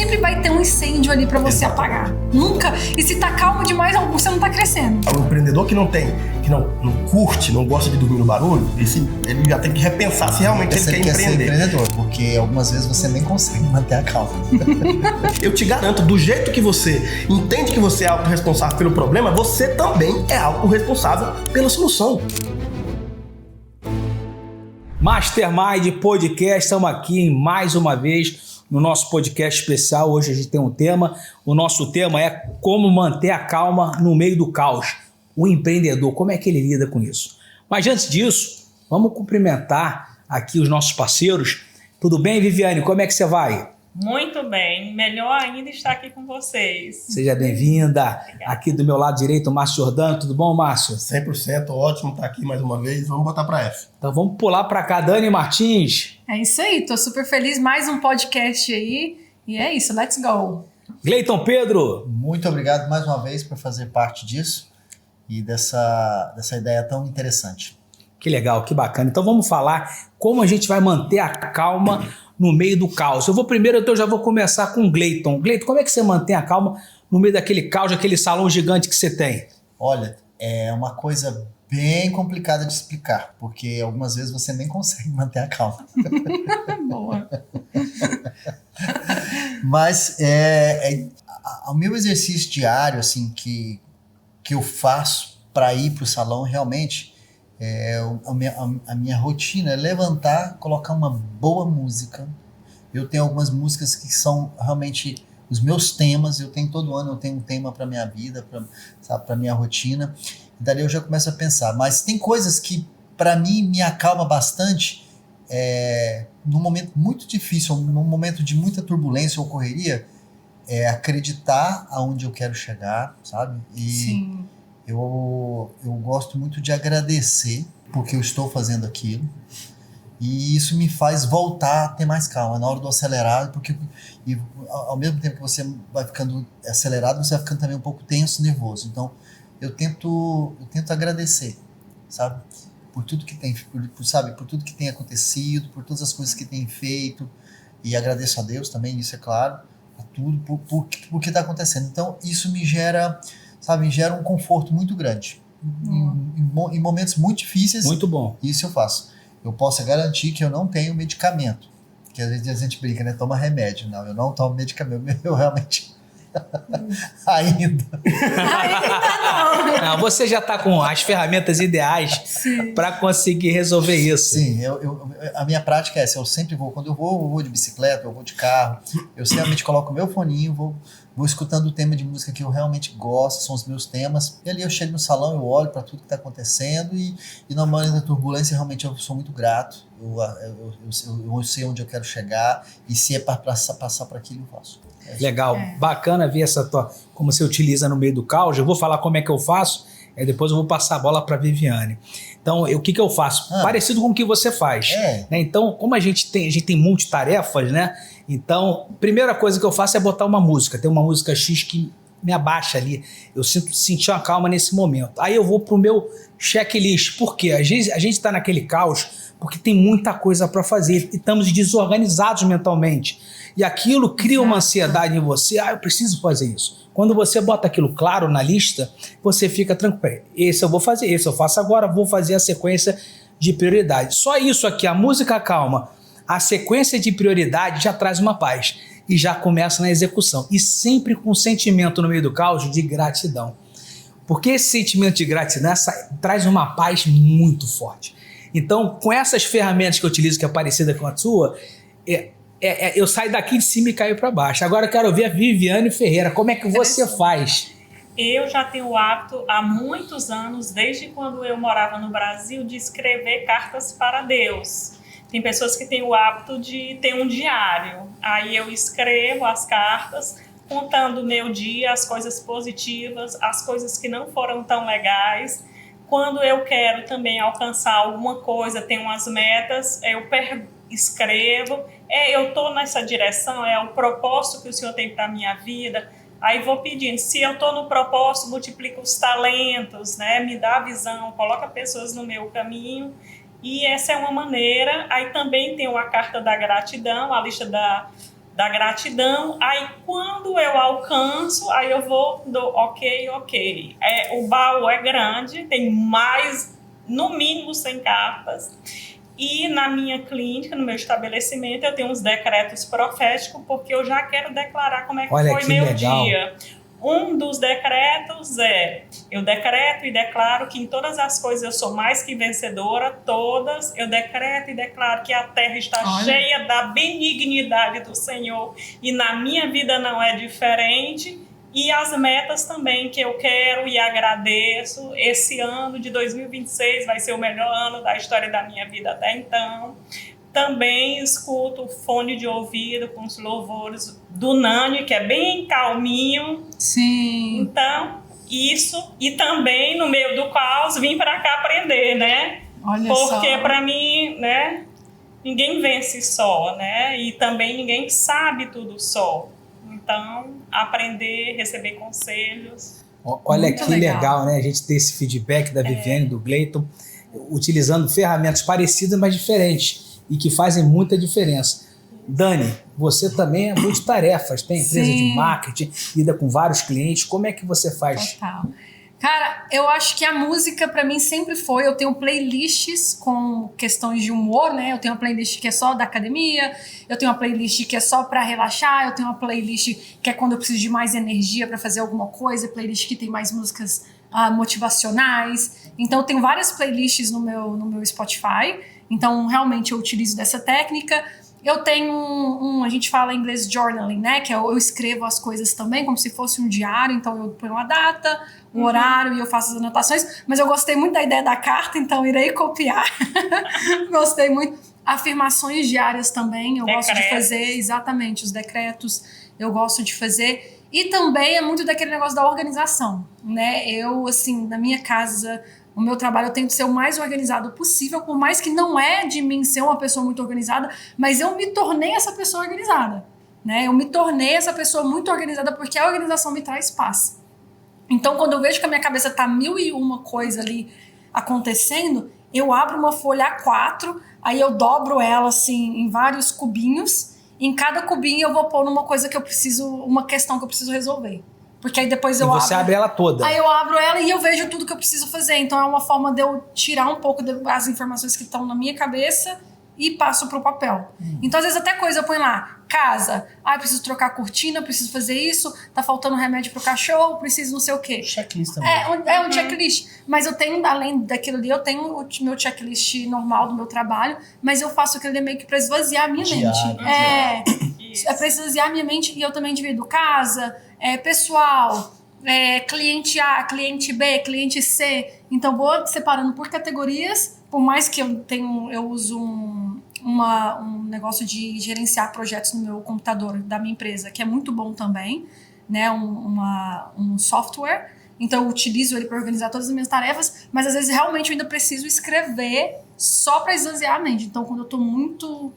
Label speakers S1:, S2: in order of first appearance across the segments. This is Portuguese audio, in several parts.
S1: sempre vai ter um incêndio ali pra você apagar. Nunca. E se tá calmo demais, você não tá crescendo.
S2: O empreendedor que não curte, não gosta de dormir no barulho, ele já tem que repensar se realmente ele quer empreender.
S3: Ser empreendedor, porque algumas vezes você nem consegue manter a calma.
S2: Eu te garanto, do jeito que você entende que você é autorresponsável pelo problema, você também é autorresponsável pela solução.
S4: Mastermind Podcast, estamos aqui mais uma vez no nosso podcast especial. Hoje a gente tem um tema, o nosso tema é como manter a calma no meio do caos. O empreendedor, como é que ele lida com isso? Mas antes disso, vamos cumprimentar aqui os nossos parceiros. Tudo bem, Viviane? Como é que você vai?
S5: Muito bem, melhor ainda estar aqui com vocês.
S4: Seja bem-vinda. Aqui do meu lado direito, o Márcio Jordano. Tudo bom, Márcio?
S2: 100%, ótimo estar aqui mais uma vez. Vamos botar para F.
S4: Então vamos pular para cá. Dani Martins.
S1: É isso aí, tô super feliz. Mais um podcast aí. E é isso, let's go.
S4: Gleiton Pedro.
S3: Muito obrigado mais uma vez por fazer parte disso e dessa ideia tão interessante.
S4: Que legal, que bacana. Então vamos falar como a gente vai manter a calma no meio do caos. Eu já vou começar com o Gleiton. Gleiton, como é que você mantém a calma no meio daquele caos, aquele salão gigante que você tem?
S3: Olha, é uma coisa bem complicada de explicar, porque algumas vezes você nem consegue manter a calma.
S1: Boa.
S3: Mas o meu exercício diário, assim, que eu faço para ir para o salão, realmente, a minha rotina é levantar, colocar uma boa música. Eu tenho algumas músicas que são realmente os meus temas. Todo ano eu tenho um tema para minha vida, para minha rotina. E dali eu já começo a pensar. Mas tem coisas que para mim me acalma bastante num momento muito difícil, num momento de muita turbulência ou correria, acreditar aonde eu quero chegar, sabe?
S1: Sim.
S3: Eu gosto muito de agradecer porque eu estou fazendo aquilo, e isso me faz voltar a ter mais calma na hora do acelerado, porque ao mesmo tempo que você vai ficando acelerado, você vai ficando também um pouco tenso, nervoso. Então eu tento agradecer, sabe? Por tudo que tem, por tudo que tem acontecido, por todas as coisas que tem feito, e agradeço a Deus também, isso é claro, a tudo, por que está acontecendo. Então isso me gera um conforto muito grande. Em momentos muito difíceis.
S4: Muito bom.
S3: Isso eu faço. Eu posso garantir que eu não tenho medicamento. Que às vezes a gente brinca, né? Toma remédio. Não, eu não tomo medicamento. Eu realmente... Ainda
S4: não. Você já está com as ferramentas ideais para conseguir resolver isso.
S3: Sim, a minha prática é essa. Eu sempre vou, quando eu vou de bicicleta, eu vou de carro, eu sempre coloco o meu foninho, vou escutando o tema de música que eu realmente gosto, são os meus temas, e ali eu chego no salão, eu olho para tudo que está acontecendo, e na hora da turbulência realmente eu sou muito grato, eu sei onde eu quero chegar, e se é para passar para aquilo, eu faço.
S4: Legal, bacana ver como você utiliza no meio do caos. Eu vou falar como é que eu faço, depois eu vou passar a bola para a Viviane. Então, o que eu faço? Parecido com o que você faz. Né? Então, como a gente tem multitarefas, né? Então, a primeira coisa que eu faço é botar uma música. Tem uma música X que me abaixa ali. Eu senti uma calma nesse momento. Aí eu vou pro meu checklist. Por quê? A gente está naquele caos porque tem muita coisa para fazer. E estamos desorganizados mentalmente. E aquilo cria uma ansiedade em você. Eu preciso fazer isso. Quando você bota aquilo claro na lista, você fica tranquilo. Esse eu vou fazer, esse eu faço agora, vou fazer a sequência de prioridade. Só isso aqui, a música calma, a sequência de prioridade já traz uma paz. E já começa na execução. E sempre com sentimento no meio do caos de gratidão. Porque esse sentimento de gratidão traz uma paz muito forte. Então, com essas ferramentas que eu utilizo, que é parecida com a sua, eu saio daqui de cima e caio para baixo. Agora eu quero ver a Viviane Ferreira. Como é que você faz?
S5: Eu já tenho o hábito há muitos anos, desde quando eu morava no Brasil, de escrever cartas para Deus. Tem pessoas que têm o hábito de ter um diário. Aí eu escrevo as cartas, contando o meu dia, as coisas positivas, as coisas que não foram tão legais. Quando eu quero também alcançar alguma coisa, tenho umas metas, eu escrevo. Eu estou nessa direção, é o propósito que o Senhor tem para a minha vida. Aí vou pedindo, se eu estou no propósito, multiplica os talentos, né? Me dá a visão, coloca pessoas no meu caminho. E essa é uma maneira. Aí também tem a carta da gratidão, a lista da gratidão. Aí quando eu alcanço, aí eu vou do ok. O baú é grande, tem mais, no mínimo 100 cartas. E na minha clínica, no meu estabelecimento, eu tenho uns decretos proféticos, porque eu já quero declarar como é que foi meu dia. Um dos decretos é: eu decreto e declaro que em todas as coisas eu sou mais que vencedora, todas. Eu decreto e declaro que a terra está cheia da benignidade do Senhor e na minha vida não é diferente. E as metas também que eu quero e agradeço. Esse ano de 2026 vai ser o melhor ano da história da minha vida até então. Também escuto fone de ouvido com os louvores do Nani, que é bem calminho.
S1: Sim.
S5: Então, isso. E também, no meio do caos, vim para cá aprender, né?
S1: Olha
S5: porque
S1: só.
S5: para mim, né, ninguém vence só, né? E também ninguém sabe tudo só. Então, aprender, receber conselhos.
S4: Olha que legal, né? A gente ter esse feedback da Viviane, do Gleiton, utilizando ferramentas parecidas, mas diferentes, e que fazem muita diferença. Dani, você também é multitarefas, tem empresa de marketing, lida com vários clientes. Como é que você faz?
S1: Total. Cara, eu acho que a música pra mim sempre foi, eu tenho playlists com questões de humor, né? Eu tenho uma playlist que é só da academia, eu tenho uma playlist que é só pra relaxar, eu tenho uma playlist que é quando eu preciso de mais energia pra fazer alguma coisa, playlist que tem mais músicas motivacionais. Então eu tenho várias playlists no meu Spotify, então realmente eu utilizo dessa técnica. Eu tenho a gente fala em inglês journaling, né? Que eu escrevo as coisas também, como se fosse um diário. Então eu ponho uma data, um horário e eu faço as anotações. Mas eu gostei muito da ideia da carta, então irei copiar. Gostei muito. Afirmações diárias também, eu gosto de fazer, exatamente, os decretos eu gosto de fazer. E também é muito daquele negócio da organização, né? Eu, assim, na minha casa, o meu trabalho, eu tento ser o mais organizado possível, por mais que não é de mim ser uma pessoa muito organizada, mas eu me tornei essa pessoa organizada, né? Eu me tornei essa pessoa muito organizada porque a organização me traz paz. Então, quando eu vejo que a minha cabeça tá 1001 coisa ali acontecendo, eu abro uma folha A4, aí eu dobro ela, assim, em vários cubinhos. Em cada cubinho eu vou pôr numa coisa que eu preciso, uma questão que eu preciso resolver. Porque aí depois eu
S4: você abre ela toda.
S1: Aí eu abro ela e eu vejo tudo que eu preciso fazer. Então é uma forma de eu tirar um pouco das informações que estão na minha cabeça e passo pro papel. Então às vezes até coisa eu ponho lá, casa. Eu preciso trocar a cortina, preciso fazer isso, tá faltando remédio pro cachorro, preciso não sei o quê.
S3: Checklist também.
S1: É um checklist. Mas eu tenho, além daquilo ali, eu tenho o meu checklist normal do meu trabalho, mas eu faço aquilo ali meio que pra esvaziar a minha mente. É pra esvaziar a minha mente e eu também divido casa, pessoal, cliente A, cliente B, cliente C. Então vou separando por categorias, por mais que eu uso um negócio de gerenciar projetos no meu computador da minha empresa, que é muito bom também, né? Um software. Então eu utilizo ele para organizar todas as minhas tarefas, mas às vezes realmente eu ainda preciso escrever só para esvaziar a mente. Então quando eu tô muito...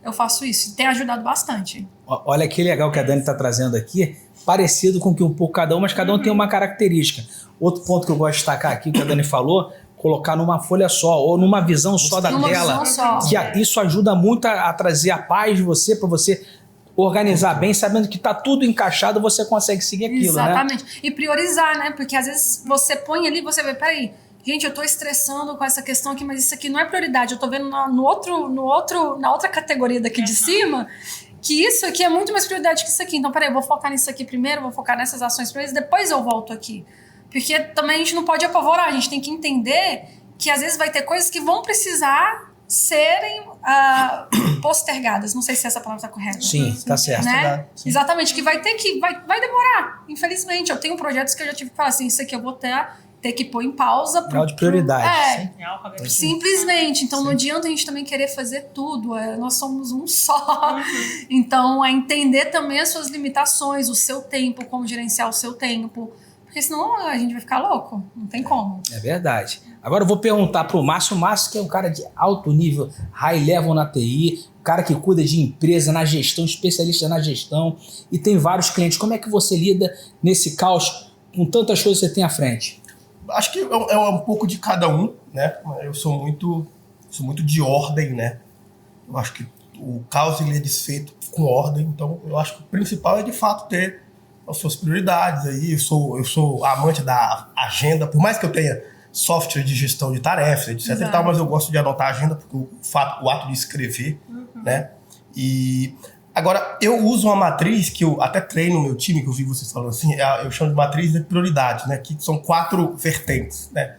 S1: eu faço isso. Tem ajudado bastante.
S4: Olha que legal que a Dani está trazendo aqui, parecido com que um pouco cada um, mas cada um tem uma característica. Outro ponto que eu gosto de destacar aqui, que a Dani falou, colocar numa folha só, ou numa visão só da tela. Que isso ajuda muito a trazer a paz de você, para você organizar bem, sabendo que tá tudo encaixado, você consegue seguir aquilo,
S1: exatamente,
S4: né?
S1: E priorizar, né? Porque às vezes você põe ali, você vê, peraí, gente, eu tô estressando com essa questão aqui, mas isso aqui não é prioridade. Eu tô vendo na outra categoria daqui de cima que isso aqui é muito mais prioridade que isso aqui. Então, peraí, eu vou focar nisso aqui primeiro, vou focar nessas ações primeiro, depois eu volto aqui. Porque também a gente não pode apavorar, a gente tem que entender que às vezes vai ter coisas que vão precisar serem postergadas. Não sei se essa palavra está correta.
S4: Sim, tá certo.
S1: Né? Exatamente, que vai demorar. Infelizmente, eu tenho projetos que eu já tive que falar assim, isso aqui eu vou ter que pôr em pausa.
S4: Grau de prioridade.
S1: Simplesmente. Então não adianta a gente também querer fazer tudo. Nós somos um só. Então é entender também as suas limitações, o seu tempo, como gerenciar o seu tempo. Porque senão a gente vai ficar louco. Não tem como.
S4: É verdade. Agora eu vou perguntar pro Márcio. O Márcio, que é um cara de alto nível, high level na TI, um cara que cuida de empresa, na gestão, especialista na gestão, e tem vários clientes. Como é que você lida nesse caos com tantas coisas que você tem à frente?
S2: Acho que é um pouco de cada um, né? Eu sou muito de ordem, né? Eu acho que o caos ele é desfeito com ordem. Então, eu acho que o principal é, de fato, ter as suas prioridades. Aí, eu sou amante da agenda, por mais que eu tenha software de gestão de tarefas, etc. e tal, mas eu gosto de anotar a agenda, porque o ato de escrever, né? E agora, eu uso uma matriz que eu até treino no meu time, que eu vi vocês falando assim, eu chamo de matriz de prioridades, né? Que são 4 vertentes, né?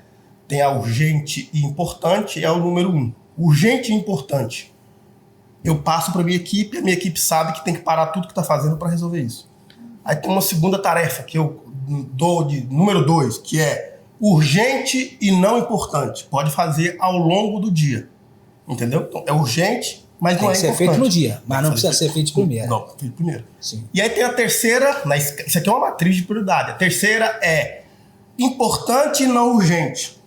S2: Tem a urgente e importante, é o número 1. Urgente e importante. Eu passo para minha equipe, a minha equipe sabe que tem que parar tudo que está fazendo para resolver isso. Aí tem uma segunda tarefa que eu dou de número 2, que é urgente e não importante. Pode fazer ao longo do dia. Entendeu? Então, é urgente, mas não é importante.
S4: Tem que ser feito no dia, mas não precisa ser feito primeiro.
S2: Não, feito primeiro.
S4: Sim.
S2: E aí tem a terceira, isso aqui é uma matriz de prioridade. A terceira é importante e não urgente.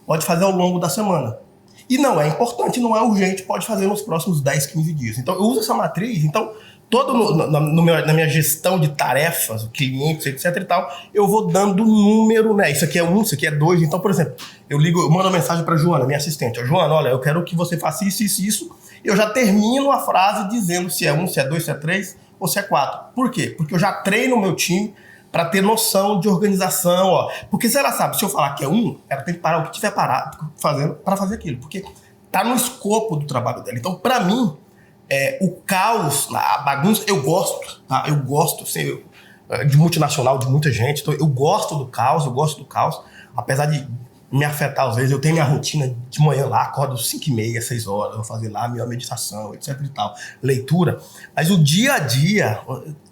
S2: Pode fazer ao longo da semana. E não é importante, não é urgente, pode fazer nos próximos 10, 15 dias. Então, eu uso essa matriz, então, na minha gestão de tarefas, clientes, etc e tal, eu vou dando número, né? Isso aqui é 1, isso aqui é 2. Então, por exemplo, eu mando uma mensagem para Joana, minha assistente. Joana, olha, eu quero que você faça isso, isso, isso. Eu já termino a frase dizendo se é 1, se é 2, se é 3 ou se é 4. Por quê? Porque eu já treino o meu time para ter noção de organização, ó. Porque se ela sabe, se eu falar que é 1, ela tem que parar o que tiver fazendo para fazer aquilo, porque tá no escopo do trabalho dela. Então, para mim, o caos, a bagunça, eu gosto, tá? Eu gosto, assim, de multinacional, de muita gente, então eu gosto do caos, apesar de me afetar às vezes. Eu tenho minha rotina de manhã lá, acordo 5h30, 6 horas, vou fazer lá minha meditação, etc e tal, leitura, mas o dia a dia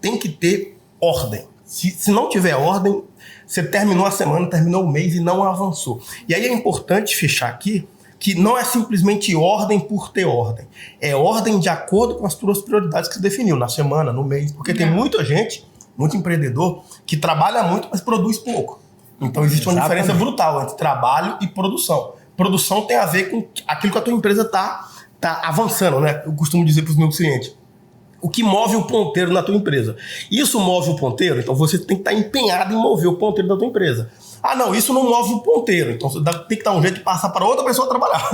S2: tem que ter ordem. Se não tiver ordem, você terminou a semana, terminou o mês e não avançou. E aí é importante fechar aqui que não é simplesmente ordem por ter ordem. É ordem de acordo com as suas prioridades que você definiu na semana, no mês. Porque tem muita gente, muito empreendedor, que trabalha muito, mas produz pouco. Então existe uma diferença brutal entre trabalho e produção. Produção tem a ver com aquilo que a tua empresa tá avançando, né? Eu costumo dizer para os meus clientes. O que move o ponteiro na tua empresa. Isso move o ponteiro, então você tem que estar empenhado em mover o ponteiro da tua empresa. Ah, não, isso não move o ponteiro. Então você tem que dar um jeito de passar para outra pessoa trabalhar.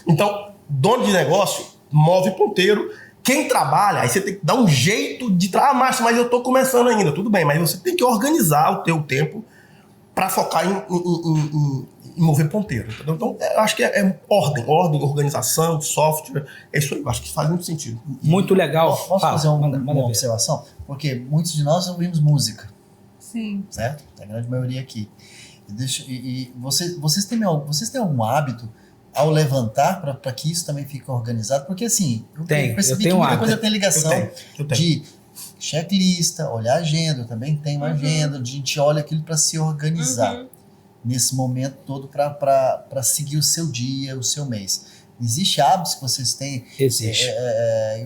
S2: Então, dono de negócio move ponteiro. Quem trabalha, aí você tem que dar um jeito de... Ah, Márcio, mas eu estou começando ainda. Tudo bem, mas você tem que organizar o teu tempo para focar em mover ponteiro. Entendeu? Então, eu acho que é ordem, organização, software. É isso aí, eu acho que faz muito sentido.
S4: Muito legal.
S3: Posso fazer uma observação? Porque muitos de nós ouvimos música.
S1: Sim.
S3: Certo? A grande maioria aqui. Vocês têm algum hábito ao levantar para que isso também fique organizado? Porque assim, eu percebi que muita coisa tem ligação de checklista, olhar a agenda. Eu também tenho uma agenda, a gente olha aquilo para se organizar nesse momento todo para seguir o seu dia, o seu mês. Existe hábitos que vocês têm?
S4: Existe.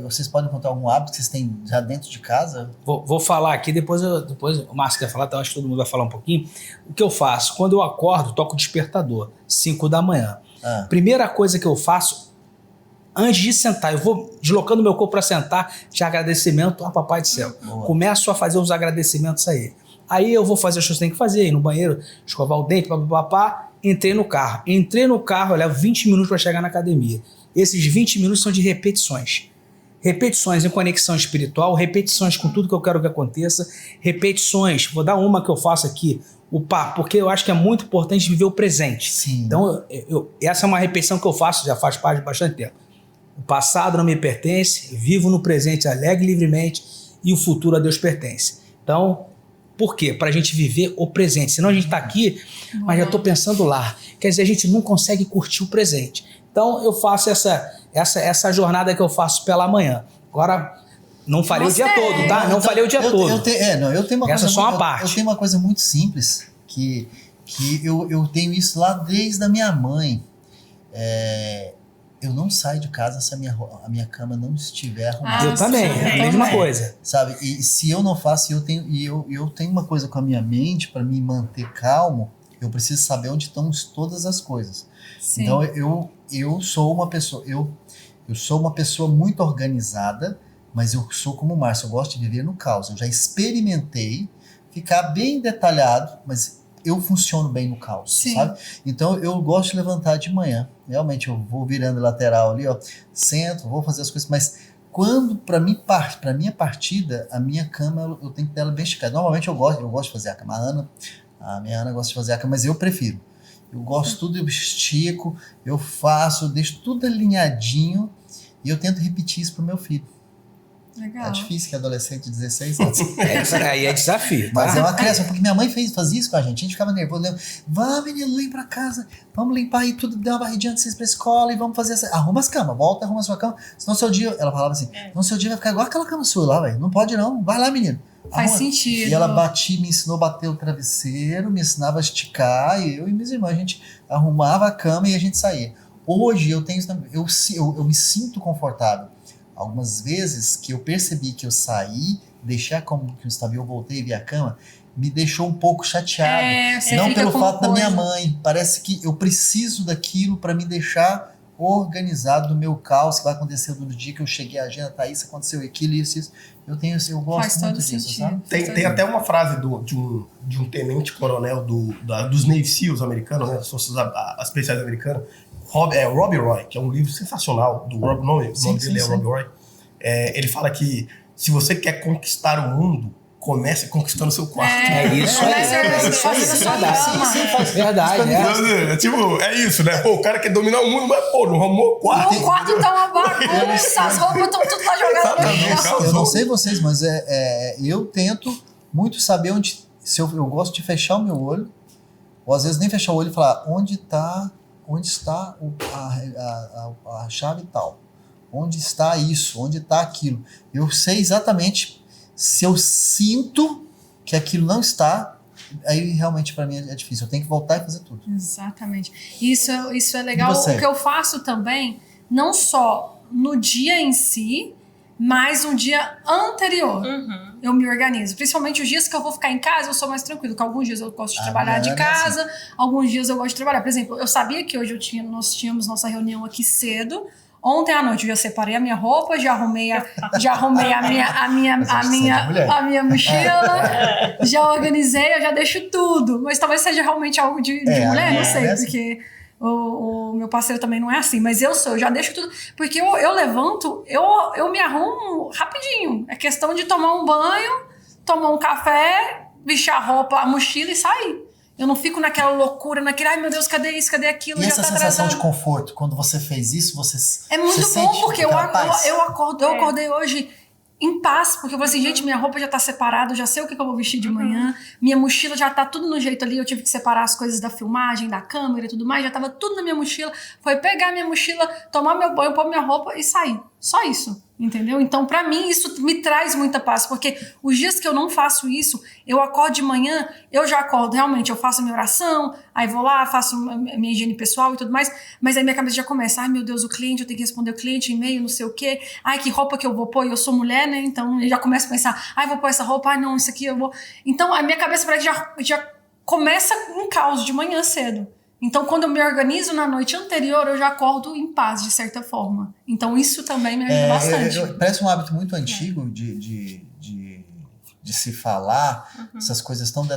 S3: Vocês podem contar algum hábito que vocês têm já dentro de casa?
S4: Vou falar aqui, depois o Márcio quer falar, então acho que todo mundo vai falar um pouquinho. O que eu faço? Quando eu acordo, toco o despertador, 5 da manhã. Primeira coisa que eu faço, antes de sentar, eu vou deslocando meu corpo para sentar, de agradecimento a Papai do Céu. Começo a fazer os agradecimentos a ele. Aí eu vou fazer as coisas que eu tenho que fazer, ir no banheiro, escovar o dente, papapá. Entrei no carro, eu levo 20 minutos para chegar na academia. Esses 20 minutos são de repetições. Repetições em conexão espiritual, repetições com tudo que eu quero que aconteça, repetições, vou dar uma que eu faço aqui, porque eu acho que é muito importante viver o presente.
S3: Sim.
S4: Então, essa é uma repetição que eu faço, já faz parte de bastante tempo. O passado não me pertence, vivo no presente alegre e livremente, e o futuro a Deus pertence. Então, por quê? Para a gente viver o presente. Senão a gente está aqui, mas já estou pensando lá. Quer dizer, a gente não consegue curtir o presente. Então eu faço essa jornada que eu faço pela manhã. Agora, não falei o dia todo, tá? Não falei o dia todo.
S3: Eu tenho uma
S4: essa é só uma parte.
S3: Eu tenho uma coisa muito simples, que eu tenho isso lá desde a minha mãe. Eu não saio de casa se a minha cama não estiver arrumada.
S4: Eu também, é a mesma coisa.
S3: Sabe? E se eu não faço, eu tenho uma coisa com a minha mente, para me manter calmo, eu preciso saber onde estão todas as coisas. Sim. Então eu sou uma pessoa, eu sou uma pessoa muito organizada, mas eu sou como o Márcio, eu gosto de viver no caos. Eu já experimentei ficar bem detalhado, mas eu funciono bem no caos, sabe? Então eu gosto de levantar de manhã. Realmente eu vou virando lateral ali, ó, sento, vou fazer as coisas, mas quando, para minha partida, a minha cama, eu tenho que ter ela bem esticada. Normalmente eu gosto de fazer a cama. A minha Ana gosta de fazer a cama, mas eu prefiro. Eu gosto tudo, eu estico, eu faço, eu deixo tudo alinhadinho e eu tento repetir isso pro meu filho.
S1: Legal.
S3: É difícil que adolescente de 16 anos.
S4: Aí é desafio.
S3: Mas
S4: tá?
S3: é uma criança, porque minha mãe fazia isso com a gente ficava nervoso. Vá, menino, vem pra casa, vamos limpar aí tudo, dá uma varridinha antes de vocês pra escola e vamos fazer essa. Arruma as camas, volta, arruma a sua cama. Senão seu dia, ela falava assim, senão seu dia vai ficar igual aquela cama sua lá, velho. Não pode não, vai lá, menino.
S1: Faz sentido.
S3: E ela me ensinou a bater o travesseiro, me ensinava a esticar, e eu e minhas irmãs, a gente arrumava a cama e a gente saía. Hoje eu me sinto confortável. Algumas vezes que eu percebi que eu saí, deixei a cama que eu estava e eu voltei e vi a cama, me deixou um pouco chateado. Não pelo fato da minha mãe. Parece que eu preciso daquilo para me deixar organizado no meu caos que vai acontecer no dia que eu cheguei à agenda, tá isso, aconteceu aquilo, isso. Eu gosto muito disso, sabe?
S2: Tem até uma frase de um tenente-coronel dos Navy SEALs americanos, né, das Forças Especiais Americanas, Robbie Roy, que é um livro sensacional do Rob, o nome dele é Robbie Roy. Ele fala que se você quer conquistar o mundo, comece conquistando o seu quarto.
S4: É isso aí. Verdade.
S2: É isso, né? Pô, o cara quer dominar o mundo, mas pô, não arrumou o quarto.
S1: O quarto tá uma bagunça, as roupas estão tudo lá jogadas.
S3: Eu não sei vocês, mas eu tento muito saber se eu gosto de fechar o meu olho, ou às vezes nem fechar o olho e falar onde está a chave tal, onde está isso, onde está aquilo. Eu sei exatamente, se eu sinto que aquilo não está, aí realmente para mim é difícil, eu tenho que voltar e fazer tudo.
S1: Exatamente. Isso é legal. O que eu faço também, não só no dia em si, mas no dia anterior. Eu me organizo. Principalmente os dias que eu vou ficar em casa, eu sou mais tranquilo. Porque alguns dias eu gosto de trabalhar de casa, assim. Alguns dias eu gosto de trabalhar. Por exemplo, eu sabia que hoje nós tínhamos nossa reunião aqui cedo. Ontem à noite eu já separei a minha roupa, já arrumei a minha mochila, já organizei, eu já deixo tudo. Mas talvez seja realmente algo de mulher, não sei, porque o meu parceiro também não é assim, mas eu já deixo tudo, porque eu levanto, eu me arrumo rapidinho. É questão de tomar um banho, tomar um café, vestir a roupa, a mochila e sair. Eu não fico naquela loucura, ai meu Deus, cadê isso, cadê aquilo?
S3: E essa sensação de conforto, quando você fez isso, você
S1: é muito bom, porque eu acordei hoje em paz, porque eu falei assim, gente, minha roupa já tá separada, eu já sei o que eu vou vestir de manhã, minha mochila já tá tudo no jeito ali, eu tive que separar as coisas da filmagem, da câmera e tudo mais, já tava tudo na minha mochila, foi pegar minha mochila, tomar meu banho, pôr minha roupa e sair. Só isso, entendeu? Então, pra mim, isso me traz muita paz, porque os dias que eu não faço isso, eu acordo de manhã, eu já acordo, realmente, eu faço a minha oração, aí vou lá, faço a minha higiene pessoal e tudo mais, mas aí minha cabeça já começa, ai meu Deus, o cliente, eu tenho que responder o cliente, e-mail, não sei o quê, ai que roupa que eu vou pôr, eu sou mulher, né, então eu já começo a pensar, ai vou pôr essa roupa, ai não, isso aqui eu vou... Então a minha cabeça parece que já começa um caos de manhã cedo. Então, quando eu me organizo na noite anterior, eu já acordo em paz, de certa forma. Então, isso também me ajuda bastante.
S3: Parece um hábito muito antigo de se falar, essas coisas tão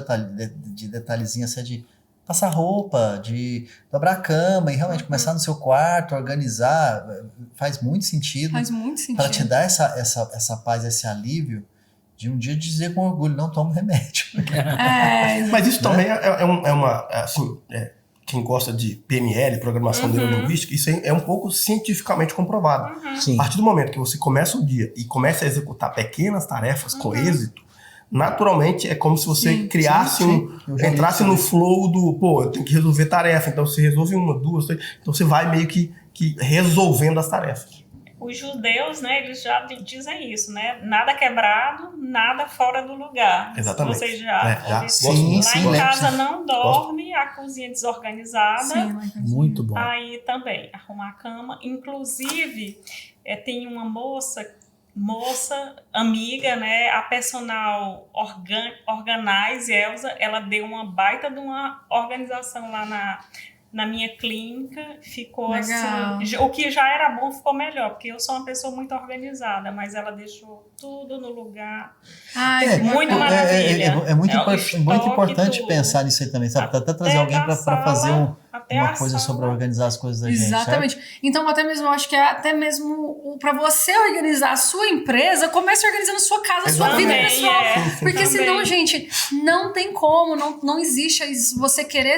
S3: de detalhezinho, assim, de passar roupa, de dobrar a cama e realmente começar no seu quarto, organizar, faz muito sentido.
S1: Faz muito sentido.
S3: Para te dar essa paz, esse alívio, de um dia dizer com orgulho, não tomo remédio.
S2: Mas isso também quem gosta de PNL, Programação Neurolinguística, isso é um pouco cientificamente comprovado. A partir do momento que você começa o dia e começa a executar pequenas tarefas com êxito, naturalmente é como se você criasse entrasse no flow do, eu tenho que resolver tarefa, então você resolve uma, duas, três, então você vai meio que resolvendo as tarefas.
S5: Os judeus, né, eles já dizem isso, né? Nada quebrado, nada fora do lugar.
S2: Exatamente.
S5: Vocês já.
S3: Sim,
S5: lá em casa não dorme, a cozinha desorganizada.
S1: Sim,
S4: muito bom.
S5: Aí também, arrumar a cama. Inclusive, tem uma moça amiga, né? A personal Organize, Elza, ela deu uma baita de uma organização lá na minha clínica, ficou
S1: legal.
S5: Assim, o que já era bom ficou melhor, porque eu sou uma pessoa muito organizada, mas ela deixou tudo no lugar. Muito maravilha.
S3: É muito importante pensar nisso aí também, sabe? Até trazer alguém para fazer uma coisa sobre organizar as coisas da gente.
S1: Exatamente.
S3: Certo?
S1: Então, até mesmo, eu acho que é até mesmo para você organizar a sua empresa, comece organizando a sua casa, a sua vida pessoal. Porque senão, gente, não tem como, não existe você querer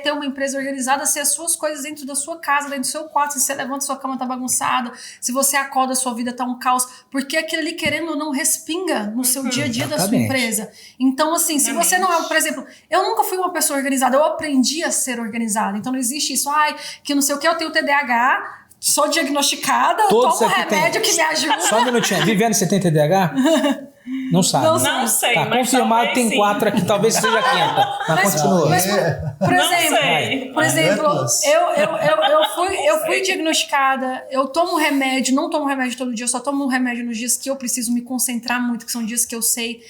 S1: ter uma empresa organizada, ser as suas coisas dentro da sua casa, dentro do seu quarto, se você levanta, sua cama tá bagunçada, se você acorda, sua vida tá um caos, porque aquilo ali, querendo ou não, respinga no seu dia a dia da sua empresa. Então, assim, se você não é, por exemplo, eu nunca fui uma pessoa organizada, eu aprendi a ser organizada. Então não existe isso, que não sei o que, eu tenho TDAH, sou diagnosticada, eu tomo um remédio que me ajuda.
S4: Só um minutinho, Viviane, você tem TDAH? Não sabe.
S5: Não sei,
S4: tá
S5: mas
S4: confirmado, tem
S5: sim.
S4: 4 aqui, talvez seja a quinta. Mas continua.
S1: Mas, por exemplo, eu fui diagnosticada, eu tomo remédio, não tomo remédio todo dia, eu só tomo remédio nos dias que eu preciso me concentrar muito, que são dias que eu sei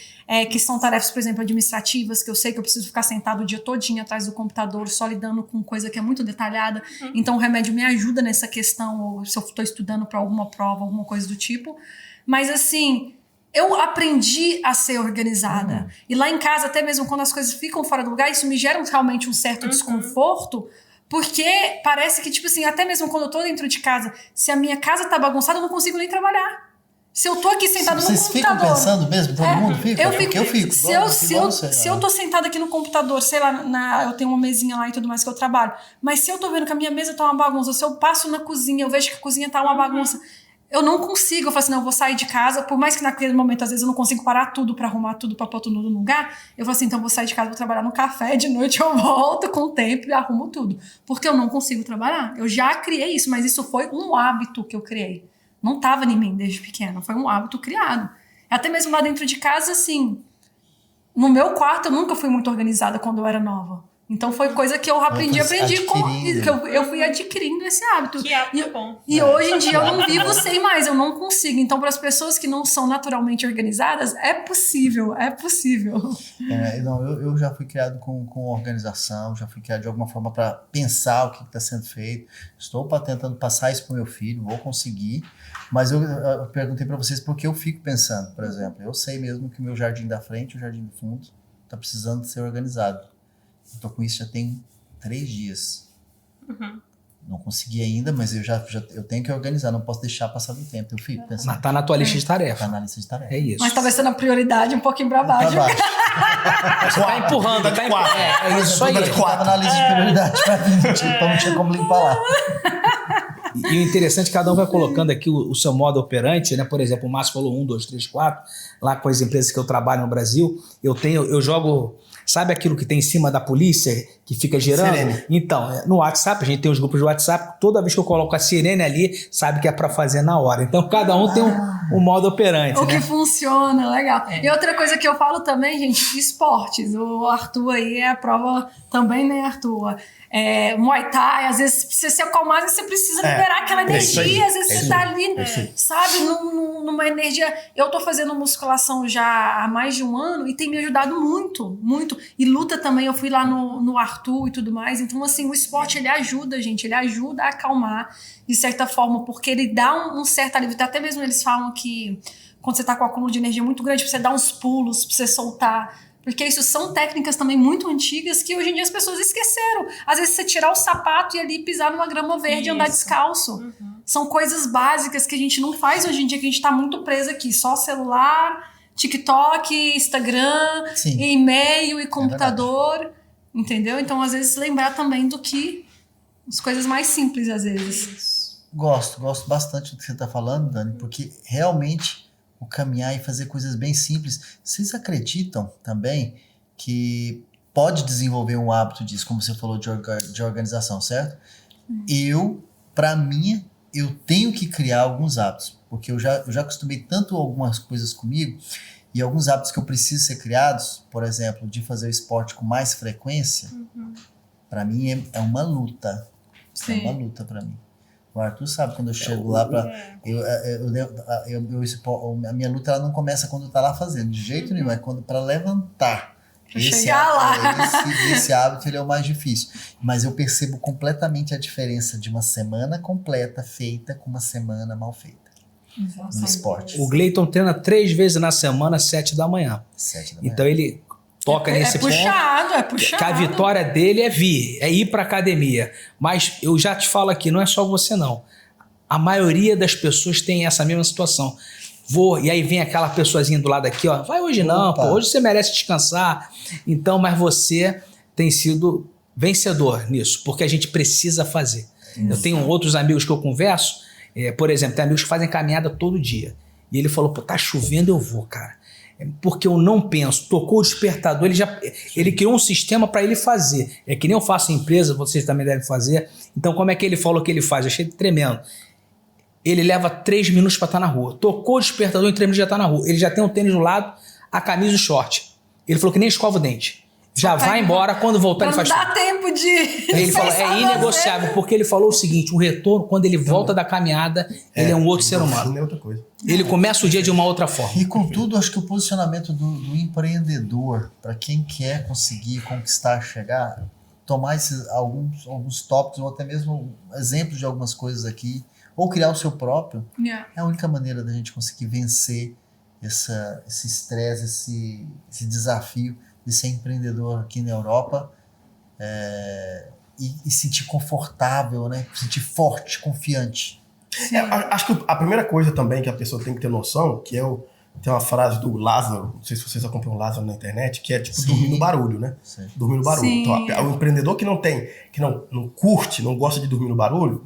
S1: que são tarefas, por exemplo, administrativas, que eu sei que eu preciso ficar sentado o dia todinho atrás do computador, só lidando com coisa que é muito detalhada. Então o remédio me ajuda nessa questão, ou se eu estou estudando para alguma prova, alguma coisa do tipo. Mas assim, eu aprendi a ser organizada. E lá em casa, até mesmo quando as coisas ficam fora do lugar, isso me gera realmente um certo desconforto, porque parece que, tipo assim, até mesmo quando eu tô dentro de casa, se a minha casa tá bagunçada, eu não consigo nem trabalhar. Se eu tô aqui sentado no computador...
S3: Vocês ficam pensando mesmo? Todo mundo fica?
S1: Eu fico.
S3: Se
S1: Se eu tô sentada aqui no computador, sei lá, eu tenho uma mesinha lá e tudo mais que eu trabalho, mas se eu tô vendo que a minha mesa tá uma bagunça, se eu passo na cozinha, eu vejo que a cozinha tá uma bagunça, eu não consigo. Eu falo assim, não, eu vou sair de casa, por mais que naquele momento, às vezes, eu não consigo parar tudo pra arrumar tudo, pra pôr tudo no lugar, eu falo assim, então eu vou sair de casa, vou trabalhar no café, de noite eu volto com o tempo e arrumo tudo. Porque eu não consigo trabalhar. Eu já criei isso, mas isso foi um hábito que eu criei. Não estava em mim desde pequena, foi um hábito criado. Até mesmo lá dentro de casa, assim, no meu quarto eu nunca fui muito organizada quando eu era nova. Então foi coisa que eu aprendi que eu fui adquirindo esse hábito.
S5: Que hábito bom.
S1: E hoje em dia eu não vivo sem mais, eu não consigo. Então para as pessoas que não são naturalmente organizadas, é possível.
S3: Eu já fui criado com organização, já fui criado de alguma forma para pensar o que está sendo feito. Estou tentando passar isso para o meu filho, vou conseguir. Mas eu perguntei para vocês por que eu fico pensando, por exemplo. Eu sei mesmo que o meu jardim da frente e o jardim do fundo está precisando de ser organizado. Eu tô com isso já tem 3 dias. Não consegui ainda, mas eu tenho que organizar, não posso deixar passar do tempo. Eu fico pensando.
S4: Mas tá na tua lista de tarefa.
S3: Tá na lista de tarefa.
S4: É isso.
S1: Mas talvez sendo a prioridade um pouquinho pra baixo.
S4: Você tá empurrando, tá empurrando. É isso aí.
S3: Tava na lista de prioridade pra mim, então não tinha como limpar lá.
S4: E o interessante, cada um vai colocando aqui o seu modo operante, né? Por exemplo, o Márcio falou 1, 2, 3, 4. Lá com as empresas que eu trabalho no Brasil, eu jogo... Sabe aquilo que tem em cima da polícia, que fica girando?
S2: Sirene.
S4: Então, no WhatsApp, a gente tem os grupos de WhatsApp, toda vez que eu coloco a sirene ali, sabe que é para fazer na hora. Então, cada um tem um modo operante,
S1: O que funciona, legal. E outra coisa que eu falo também, gente, esportes. O Arthur aí é a prova também, né, Arthur? Muay Thai, às vezes precisa se acalmar, às vezes você precisa liberar aquela energia, às vezes você tá ali, sabe, numa energia. Eu tô fazendo musculação já há mais de 1 ano e tem me ajudado muito, muito. E luta também, eu fui lá no Arthur e tudo mais. Então, assim, o esporte, ele ajuda, gente, ele ajuda a acalmar, de certa forma, porque ele dá um certo alívio. Até mesmo eles falam que quando você tá com um acúmulo de energia muito grande, pra você dar uns pulos, pra você soltar. Porque isso são técnicas também muito antigas que hoje em dia as pessoas esqueceram. Às vezes você tirar o sapato e ali pisar numa grama verde e andar descalço. São coisas básicas que a gente não faz hoje em dia, que a gente tá muito preso aqui. Só celular, TikTok, Instagram, e-mail e computador. Entendeu? Então, às vezes, lembrar também do que... as coisas mais simples, às vezes.
S3: Gosto bastante do que você tá falando, Dani, porque realmente... o caminhar e fazer coisas bem simples. Vocês acreditam também que pode desenvolver um hábito disso, como você falou, de organização, certo? Para mim, eu tenho que criar alguns hábitos, porque eu já acostumei tanto algumas coisas comigo, e alguns hábitos que eu preciso ser criados, por exemplo, de fazer o esporte com mais frequência, para mim é uma luta. É uma luta para mim. O Arthur sabe, quando eu chego lá para a minha luta ela não começa quando tá lá fazendo, de jeito nenhum, é quando para levantar. Esse hábito ele é o mais difícil, mas eu percebo completamente a diferença de uma semana completa feita com uma semana mal feita no esporte.
S4: O Gleiton treina 3 vezes na semana, 7 da manhã.
S3: 7 da manhã.
S4: Então ele toca nesse ponto.
S1: É puxado.
S4: Que a vitória dele é ir pra academia. Mas eu já te falo aqui, não é só você não. A maioria das pessoas tem essa mesma situação. E aí vem aquela pessoazinha do lado aqui, ó. Vai hoje não, pô, hoje você merece descansar. Então, mas você tem sido vencedor nisso, porque a gente precisa fazer. Eu tenho outros amigos que eu converso, por exemplo, tem amigos que fazem caminhada todo dia. E ele falou, pô, tá chovendo, eu vou, cara. Porque eu não penso. Tocou o despertador, ele criou um sistema para ele fazer. É que nem eu faço em empresa, vocês também devem fazer. Então, como é que ele falou que ele faz? Eu achei tremendo. Ele leva 3 minutos para estar na rua. Tocou o despertador, em 3 minutos já está na rua. Ele já tem um tênis do lado, a camisa e o short. Ele falou que nem escova o dente. Já vai embora, quando voltar ele faz...
S1: Não dá tempo de...
S4: Ele falou, é inegociável, porque ele falou o seguinte, o retorno, quando ele volta da caminhada, ele é um outro ser humano.
S2: É outra coisa.
S4: Ele começa o dia de uma outra forma.
S3: E contudo, acho que o posicionamento do empreendedor, para quem quer conseguir conquistar, chegar, tomar alguns tópicos, ou até mesmo exemplos de algumas coisas aqui, ou criar o seu próprio, é a única maneira da gente conseguir vencer esse estresse, esse desafio de ser empreendedor aqui na Europa e sentir confortável, né? Sentir forte, confiante.
S2: Acho que a primeira coisa também que a pessoa tem que ter noção, que tem uma frase do Lázaro, não sei se vocês acompanham o Lázaro na internet, que é tipo dormir no barulho, né? Sim. Dormir no barulho.
S1: Sim.
S2: Então, o empreendedor que não curte, não gosta de dormir no barulho,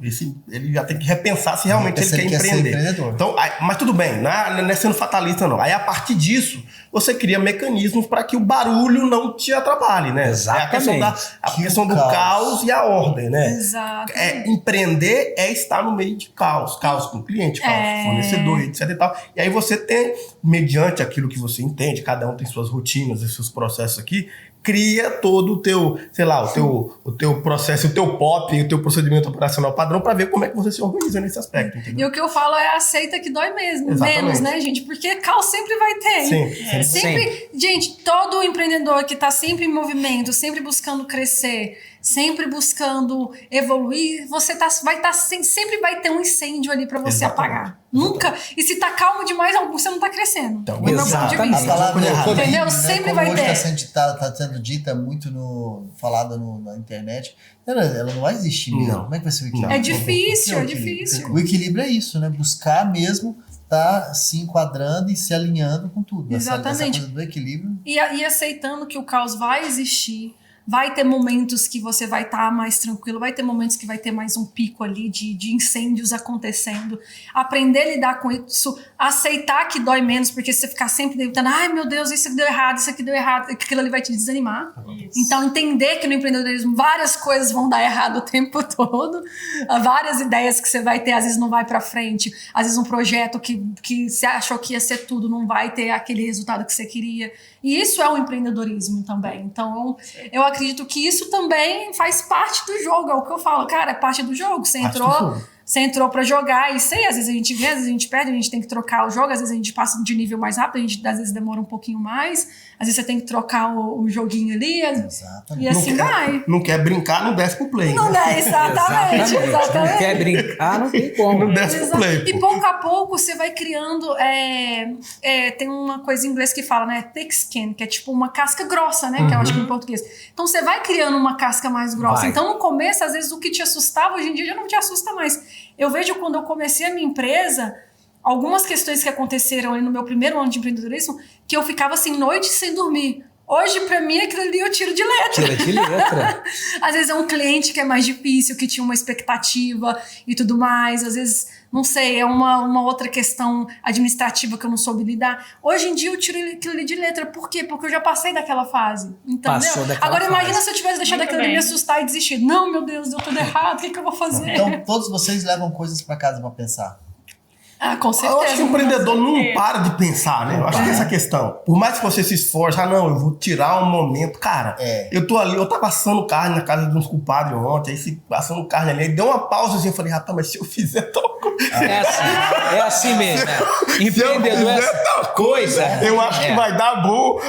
S2: ele já tem que repensar se realmente ele quer empreender. Então, mas tudo bem, não é sendo fatalista não. Aí a partir disso, você cria mecanismos para que o barulho não te atrapalhe, né?
S4: Exatamente.
S2: É a questão do caos e a ordem, né?
S1: Exato.
S2: Empreender é estar no meio de caos. Caos com o cliente, caos com o fornecedor, etc e tal. E aí você tem, mediante aquilo que você entende, cada um tem suas rotinas e seus processos aqui, cria todo o teu, sei lá, o teu processo, o teu POP, o teu procedimento operacional padrão para ver como é que você se organiza nesse aspecto, entendeu?
S1: E o que eu falo é aceita que dói mesmo,
S2: Exatamente.
S1: menos, né, gente? Porque caos sempre vai ter. Sempre. Gente, todo empreendedor que tá sempre em movimento, sempre buscando crescer, sempre buscando evoluir, sempre vai ter um incêndio ali para você apagar. Nunca. E se tá calmo demais, você não tá crescendo.
S2: Então,
S3: a palavra
S1: entendeu?
S3: Né?
S1: Sempre
S3: como
S1: vai
S3: hoje
S1: ter.
S3: Tá sendo dita muito falada na internet, ela não vai existir mesmo.
S2: Não.
S3: Como é que vai ser o equilíbrio?
S1: É difícil,
S3: O equilíbrio é isso, né? Buscar mesmo tá se enquadrando e se alinhando com tudo.
S1: Exatamente.
S3: Essa coisa do equilíbrio.
S1: E aceitando que o caos vai existir. Vai ter momentos que você vai estar mais tranquilo, vai ter momentos que vai ter mais um pico ali de incêndios acontecendo. Aprender a lidar com isso, aceitar que dói menos, porque se você ficar sempre tentando, ai meu Deus, isso aqui deu errado, aquilo ali vai te desanimar. Isso. Então entender que no empreendedorismo várias coisas vão dar errado o tempo todo, várias ideias que você vai ter, às vezes não vai pra frente, às vezes um projeto que você achou que ia ser tudo, não vai ter aquele resultado que você queria. E isso é o empreendedorismo também. Então eu acredito que isso também faz parte do jogo. É o que eu falo, cara, é parte do jogo. Você entrou pra jogar e sei, às vezes a gente ganha, às vezes a gente perde, a gente tem que trocar o jogo, às vezes a gente passa de nível mais rápido, a gente às vezes demora um pouquinho mais, às vezes você tem que trocar o joguinho ali, e assim vai.
S2: Não quer brincar, não desce pro play.
S1: Não
S2: né?
S1: desce, exatamente.
S4: Não quer brincar, não tem como.
S2: Não desce pro play.
S1: E pouco a pouco você vai criando, tem uma coisa em inglês que fala, né, thick skin, que é tipo uma casca grossa, né, que eu acho que em português. Então você vai criando uma casca mais grossa. Então no começo, às vezes o que te assustava, hoje em dia já não te assusta mais. Eu vejo quando eu comecei a minha empresa, algumas questões que aconteceram ali no meu primeiro ano de empreendedorismo, que eu ficava assim, noite sem dormir. Hoje, pra mim, aquilo ali eu tiro de letra.
S4: Tira de letra.
S1: Às vezes é um cliente que é mais difícil, que tinha uma expectativa e tudo mais. Às vezes, não sei, é uma outra questão administrativa que eu não soube lidar. Hoje em dia eu tiro aquilo ali de letra. Por quê? Porque eu já passei daquela fase. Entendeu? Agora imagina se eu tivesse deixado aquilo ali me assustar e desistido. Não, meu Deus, deu tudo errado, o que eu vou fazer?
S3: Então, todos vocês levam coisas pra casa pra pensar.
S1: Ah, com certeza.
S2: Eu acho que o empreendedor não para de pensar, né? Eu acho que é essa questão. Por mais que você se esforce, eu vou tirar um momento. Cara, eu tô ali, eu tava assando carne na casa de uns culpados ontem, aí se assando carne ali, aí deu uma pausa assim, eu falei, rapaz, mas se eu fizer tal coisa...
S4: É assim mesmo, né? Empreendedor é tal coisa.
S2: Eu acho que vai dar bom.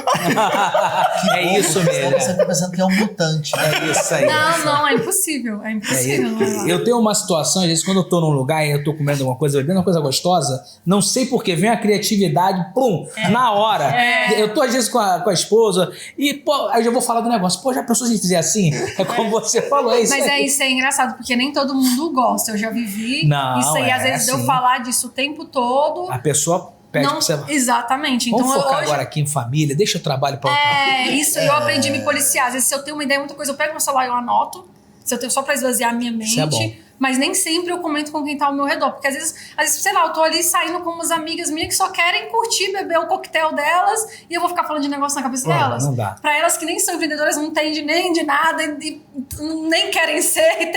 S4: É isso mesmo.
S3: Você tá pensando que é um mutante.
S4: É isso aí.
S1: Não, é impossível. É impossível.
S4: Eu tenho uma situação, às vezes, quando eu tô num lugar e eu tô comendo alguma coisa, bebendo uma coisa gostosa, gostosa, não sei porquê, vem a criatividade, pum, na hora. Eu tô às vezes com a esposa e, pô, aí eu já vou falar do negócio. Pô, já pensou se a gente fizer assim? É como você falou, é isso.
S1: Mas
S4: aí.
S1: isso é engraçado, porque nem todo mundo gosta. Eu já vivi isso aí, às vezes, de eu falar disso o tempo todo.
S4: A pessoa pede pra você...
S1: Exatamente. Então,
S4: vamos focar
S1: hoje...
S4: agora aqui em família, deixa o trabalho pra outra.
S1: Isso eu aprendi a me policiar. Às vezes, se eu tenho uma ideia, muita coisa, eu pego meu celular e eu anoto. Se eu tenho só pra esvaziar a minha mente.
S4: Isso é bom.
S1: Mas nem sempre eu comento com quem tá ao meu redor. Porque às vezes, sei lá, eu tô ali saindo com umas amigas minhas que só querem curtir, beber o coquetel delas e eu vou ficar falando de negócio na cabeça delas.
S4: Não dá.
S1: Pra elas que nem são empreendedoras, não entendem nem de nada e nem querem ser.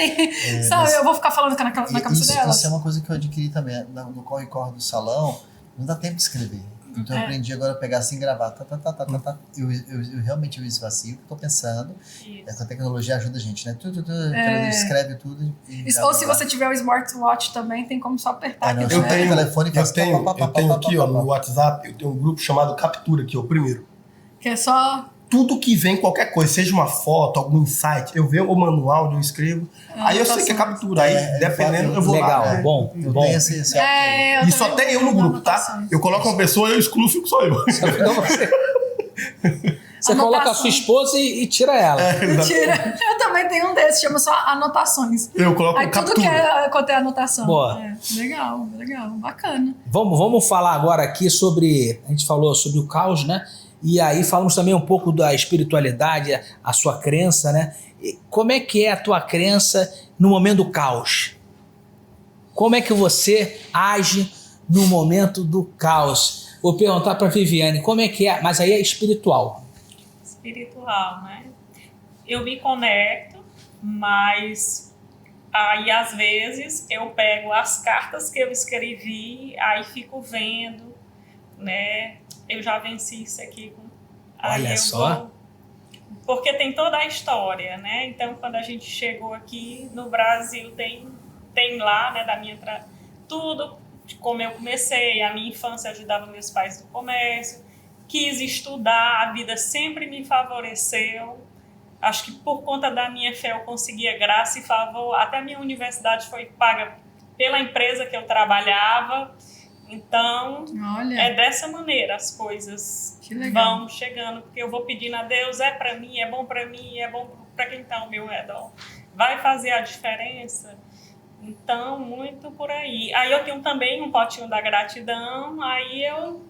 S1: Sabe, eu vou ficar falando na cabeça delas.
S3: Isso é uma coisa que eu adquiri também. No corre-corre do salão, não dá tempo de escrever. Então eu aprendi agora a pegar assim e gravar. Eu realmente esvazio o que eu tô pensando. Com a tecnologia ajuda a gente, né? Tudo, escreve tudo.
S1: Ou se você tiver o smartwatch também, tem como só apertar aqui.
S2: Eu tenho o telefone e eu tenho aqui, ó, no WhatsApp, eu tenho um grupo chamado Captura, que é o primeiro.
S1: Que é só...
S2: Tudo que vem, qualquer coisa, seja uma foto, algum insight, eu vejo o manual, eu escrevo, aí eu sei que é captura, aí dependendo eu vou
S4: legal,
S2: lá.
S4: Bom.
S2: E só tem eu no grupo, tá? Eu coloco uma pessoa, eu excluo, fico só eu.
S4: Você coloca a sua esposa e tira ela.
S1: Tira. Eu também tenho um desses, chama só anotações.
S2: Eu coloco
S1: aí
S2: captura.
S1: Tudo que é contém anotação.
S4: Boa.
S1: Legal, bacana.
S4: Vamos falar agora aqui sobre... A gente falou sobre o caos, né? E aí falamos também um pouco da espiritualidade, a sua crença, né? E como é que é a tua crença no momento do caos? Como é que você age no momento do caos? Vou perguntar para Viviane, como é que é? Mas aí é espiritual.
S5: Espiritual, né? Eu me conecto, mas aí às vezes eu pego as cartas que eu escrevi, aí fico vendo, né? Eu já venci isso aqui.
S4: Olha só.
S5: Porque tem toda a história, né? Então, quando a gente chegou aqui no Brasil, tem lá, né, da minha... Tudo, como eu comecei, a minha infância ajudava meus pais no comércio, quis estudar, a vida sempre me favoreceu. Acho que por conta da minha fé eu conseguia graça e favor. Até a minha universidade foi paga pela empresa que eu trabalhava. Então, é dessa maneira as coisas vão chegando, porque eu vou pedindo a Deus, é para mim, é bom para quem está ao meu redor. Vai fazer a diferença? Então, muito por aí. Aí eu tenho também um potinho da gratidão, aí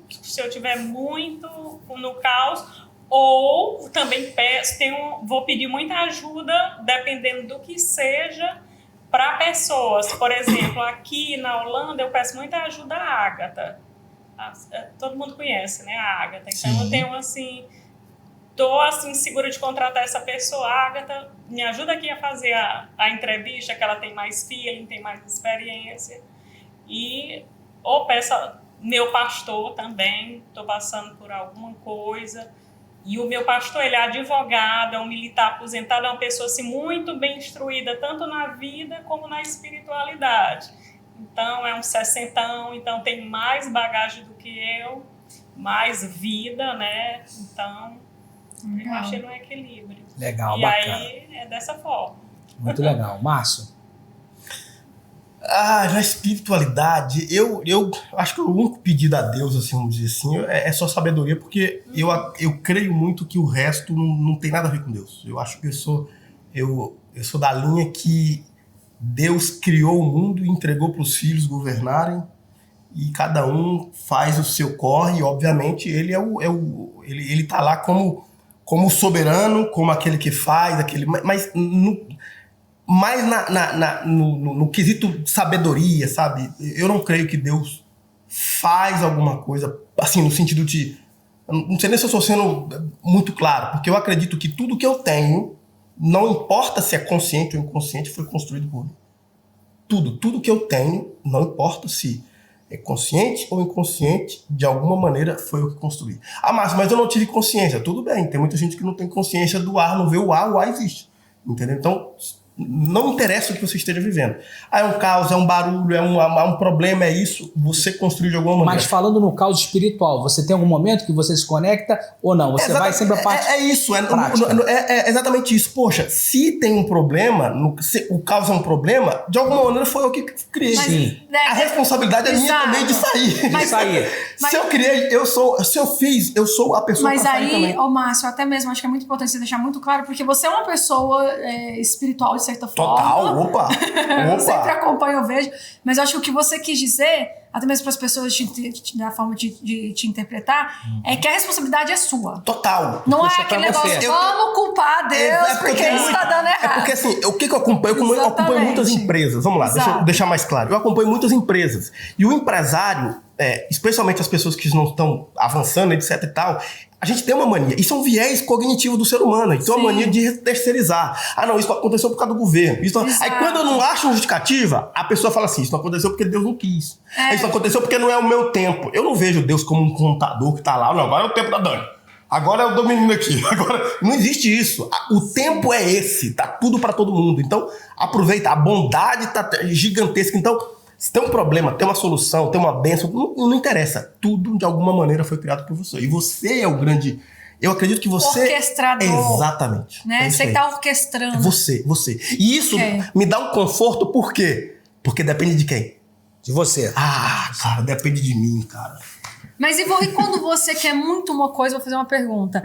S5: se eu tiver muito no caos, ou também vou pedir muita ajuda, dependendo do que seja, para pessoas. Por exemplo, aqui na Holanda eu peço muita ajuda à Ágata. Todo mundo conhece, né, a Ágata. Então Sim. Eu tenho assim, tô assim segura de contratar essa pessoa. A Ágata me ajuda aqui a fazer a entrevista, que ela tem mais feeling, tem mais experiência. Ou peço meu pastor também, estou passando por alguma coisa. E o meu pastor, ele é advogado, é um militar aposentado, é uma pessoa assim, muito bem instruída, tanto na vida como na espiritualidade. Então, é um 60ão, então tem mais bagagem do que eu, mais vida, né? Então, eu achei no equilíbrio.
S4: Legal,
S5: e
S4: bacana.
S5: Aí, é dessa forma.
S4: Muito legal. Márcio?
S2: Na espiritualidade, eu acho que o único pedido a Deus, assim, vamos dizer assim, é só sabedoria, porque eu creio muito que o resto não tem nada a ver com Deus. Eu acho que eu sou da linha que Deus criou o mundo e entregou para os filhos governarem, e cada um faz o seu corre, e obviamente ele ele tá lá como soberano, como aquele que faz, mas no quesito sabedoria, sabe? Eu não creio que Deus faz alguma coisa, assim, no sentido de... Não sei nem se eu estou sendo muito claro, porque eu acredito que tudo que eu tenho, não importa se é consciente ou inconsciente, foi construído por mim. Tudo que eu tenho, não importa se é consciente ou inconsciente, de alguma maneira foi eu que construí. Mas eu não tive consciência. Tudo bem, tem muita gente que não tem consciência do ar, não vê o ar existe. Entendeu? Então, Não interessa o que você esteja vivendo. É um caos, é um barulho, é um problema, é isso. Você construiu de alguma maneira.
S4: Mas falando no caos espiritual, você tem algum momento que você se conecta ou não? Você vai sempre a parte
S2: é exatamente isso. Poxa, se tem um problema, se o caos é um problema, de alguma maneira foi eu que criei.
S4: Sim.
S2: A responsabilidade é minha também de sair. Se eu criei, se eu fiz, eu sou a pessoa para sair também.
S1: Mas aí, Márcio, até mesmo acho que é muito importante você deixar muito claro, porque você é uma pessoa espiritual, de certa forma.
S2: Total, opa.
S1: Eu sempre acompanho, eu vejo. Mas eu acho que o que você quis dizer, até mesmo para as pessoas da forma de te interpretar, é que a responsabilidade é sua.
S2: Total.
S1: Não é aquele negócio, vamos culpar Deus porque isso está dando errado.
S2: É porque assim, o que eu acompanho? Eu acompanho muitas empresas. Vamos lá, deixa eu deixar mais claro. Eu acompanho muitas empresas. E o empresário, especialmente as pessoas que não estão avançando, etc e tal, a gente tem uma mania. Isso é um viés cognitivo do ser humano. A gente tem uma mania de terceirizar. Ah, não, isso aconteceu por causa do governo. Aí quando eu não acho uma justificativa, a pessoa fala assim, isso não aconteceu porque Deus não quis. Isso não aconteceu porque não é o meu tempo. Eu não vejo Deus como um contador que tá lá. Não, agora é o tempo da Dani. Agora é o do menino aqui. Agora, não existe isso. O tempo é esse. Tá tudo para todo mundo. Então, aproveita. A bondade tá gigantesca. Então, se tem um problema, tem uma solução, tem uma bênção, não interessa. Tudo, de alguma maneira, foi criado por você. E você é o grande... Eu acredito que você...
S1: Orquestrador.
S2: Exatamente.
S1: Né? Você que tá orquestrando.
S2: Você. E isso me dá um conforto, por quê? Porque depende de quem?
S4: De você.
S2: Ah, cara, depende de mim, cara.
S1: Mas e quando você quer muito uma coisa, vou fazer uma pergunta.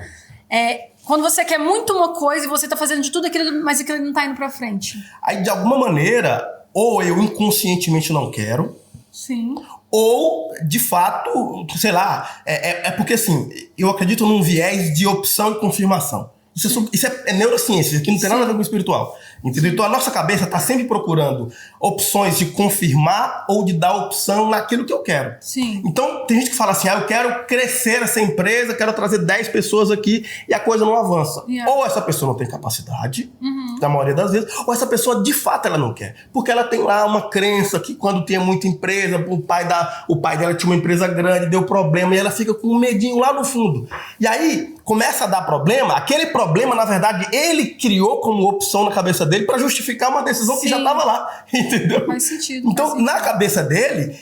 S1: Quando você quer muito uma coisa e você tá fazendo de tudo aquilo, mas aquilo não tá indo pra frente.
S2: Aí, de alguma maneira... Ou eu inconscientemente não quero.
S1: Sim.
S2: Ou, de fato, sei lá, é porque assim, eu acredito num viés de opção e confirmação. Isso é neurociência, isso aqui não tem nada a ver com espiritual. Entendeu? Então a nossa cabeça está sempre procurando opções de confirmar ou de dar opção naquilo que eu quero.
S1: Sim.
S2: Então tem gente que fala assim, eu quero crescer essa empresa, quero trazer 10 pessoas aqui e a coisa não avança. Yeah. Ou essa pessoa não tem capacidade, na maioria das vezes, ou essa pessoa de fato ela não quer. Porque ela tem lá uma crença que quando tinha muita empresa, o pai dela tinha uma empresa grande, deu problema e ela fica com um medinho lá no fundo. E aí começa a dar problema, aquele problema na verdade ele criou como opção na cabeça dele para justificar uma decisão que já estava lá, entendeu?
S1: Faz sentido.
S2: Então, na cabeça dele,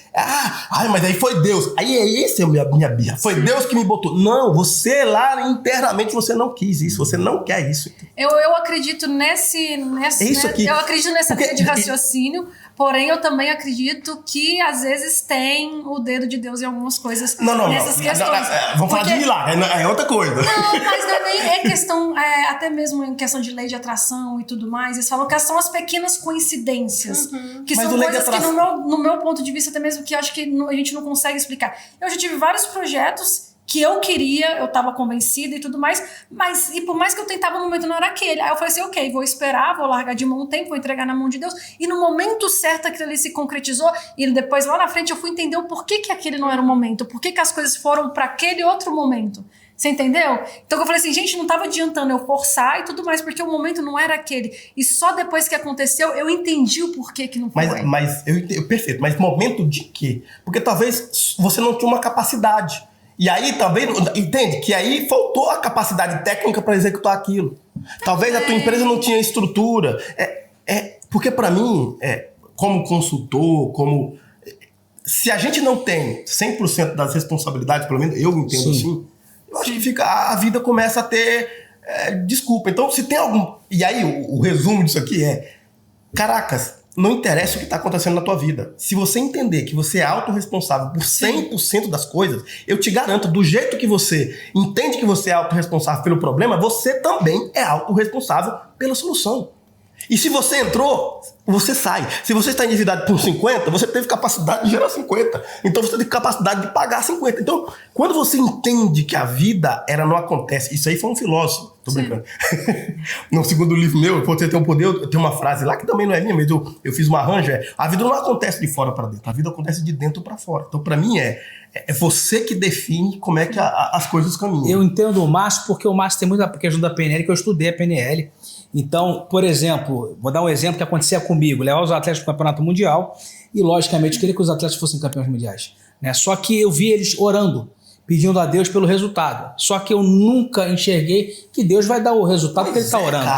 S2: mas aí foi Deus. Aí esse é a minha birra. Foi Deus que me botou. Não, você lá internamente você não quis isso, você não quer isso.
S1: Eu acredito eu acredito nessa linha de raciocínio, porém eu também acredito que às vezes tem o dedo de Deus em algumas coisas nessas questões.
S2: Vamos falar de milagre, é outra coisa.
S1: Não, mas não é nem questão, até mesmo em questão de lei de atração e tudo mais, eles falam que são as pequenas coincidências, que mas são coisas que no meu ponto de vista até mesmo que eu acho que a gente não consegue explicar. Eu já tive vários projetos que eu queria, eu tava convencida e tudo mais, e por mais que eu tentava, no momento não era aquele. Aí eu falei assim, ok, vou esperar, vou largar de mão um tempo, vou entregar na mão de Deus, e no momento certo aquilo ali se concretizou, e depois lá na frente eu fui entender o porquê que aquele não era o momento, porquê que as coisas foram para aquele outro momento. Você entendeu? Então eu falei assim, gente, não tava adiantando eu forçar e tudo mais, porque o momento não era aquele. E só depois que aconteceu, eu entendi o porquê que não foi.
S2: Perfeito, mas momento de quê? Porque talvez você não tinha uma capacidade. E aí talvez, entende? Que aí faltou a capacidade técnica para executar aquilo. Talvez a tua empresa não tinha estrutura. Porque para mim, como consultor, se a gente não tem 100% das responsabilidades, pelo menos eu entendo assim, eu acho que a vida começa a ter desculpa. Então, se tem algum... E aí, o resumo disso aqui caracas, não interessa o que está acontecendo na tua vida. Se você entender que você é autorresponsável por 100% das coisas, eu te garanto, do jeito que você entende que você é autorresponsável pelo problema, você também é autorresponsável pela solução. E se você entrou, você sai. Se você está endividado por 50, você teve capacidade de gerar 50. Então você teve capacidade de pagar 50. Então, quando você entende que a vida não acontece... Isso aí foi um filósofo, tô brincando. No segundo livro meu, Você Tem o Poder, eu tenho uma frase lá que também não é minha, mas eu fiz uma arranjo. A vida não acontece de fora para dentro, a vida acontece de dentro para fora. Então, para mim, é você que define como é que as coisas caminham.
S4: Eu entendo o Márcio, porque o Márcio tem muita questão da PNL, que eu estudei a PNL. Então, por exemplo, vou dar um exemplo que acontecia comigo, levar os atletas para o campeonato mundial e, logicamente, queria que os atletas fossem campeões mundiais, né? Só que eu vi eles orando, pedindo a Deus pelo resultado. Só que eu nunca enxerguei que Deus vai dar o resultado que ele está orando.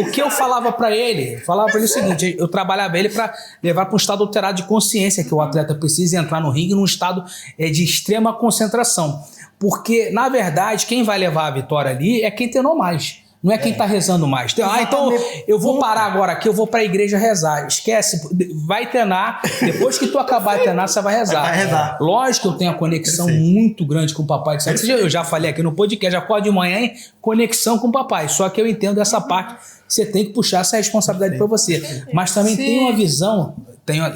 S4: O que eu falava para ele o seguinte, eu trabalhava ele para levar para um estado alterado de consciência, que o atleta precisa entrar no ringue num estado de extrema concentração. Porque, na verdade, quem vai levar a vitória ali é quem treinou mais. Não é quem está rezando mais. Então eu vou parar agora aqui, eu vou para a igreja rezar. Esquece, vai treinar. Depois que tu acabar de treinar, você vai rezar.
S2: Vai rezar.
S4: Lógico que eu tenho uma conexão muito grande com o Papai do Céu. Eu já falei aqui no podcast, acordo de manhã em conexão com o Papai. Só que eu entendo essa parte, você tem que puxar essa responsabilidade para você. Mas também tem uma visão,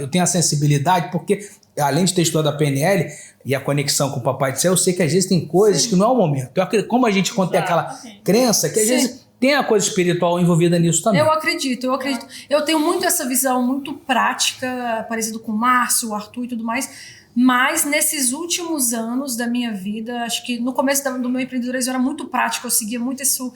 S4: eu tenho a sensibilidade, porque além de ter estudado a PNL e a conexão com o Papai do Céu, eu sei que às vezes tem coisas que não é o momento. Como a gente tem aquela crença que às vezes tem a coisa espiritual envolvida nisso também.
S1: Eu acredito. Eu tenho muito essa visão muito prática, parecido com o Márcio, o Arthur e tudo mais, mas nesses últimos anos da minha vida, acho que no começo do meu empreendedorismo era muito prático, eu seguia muito isso,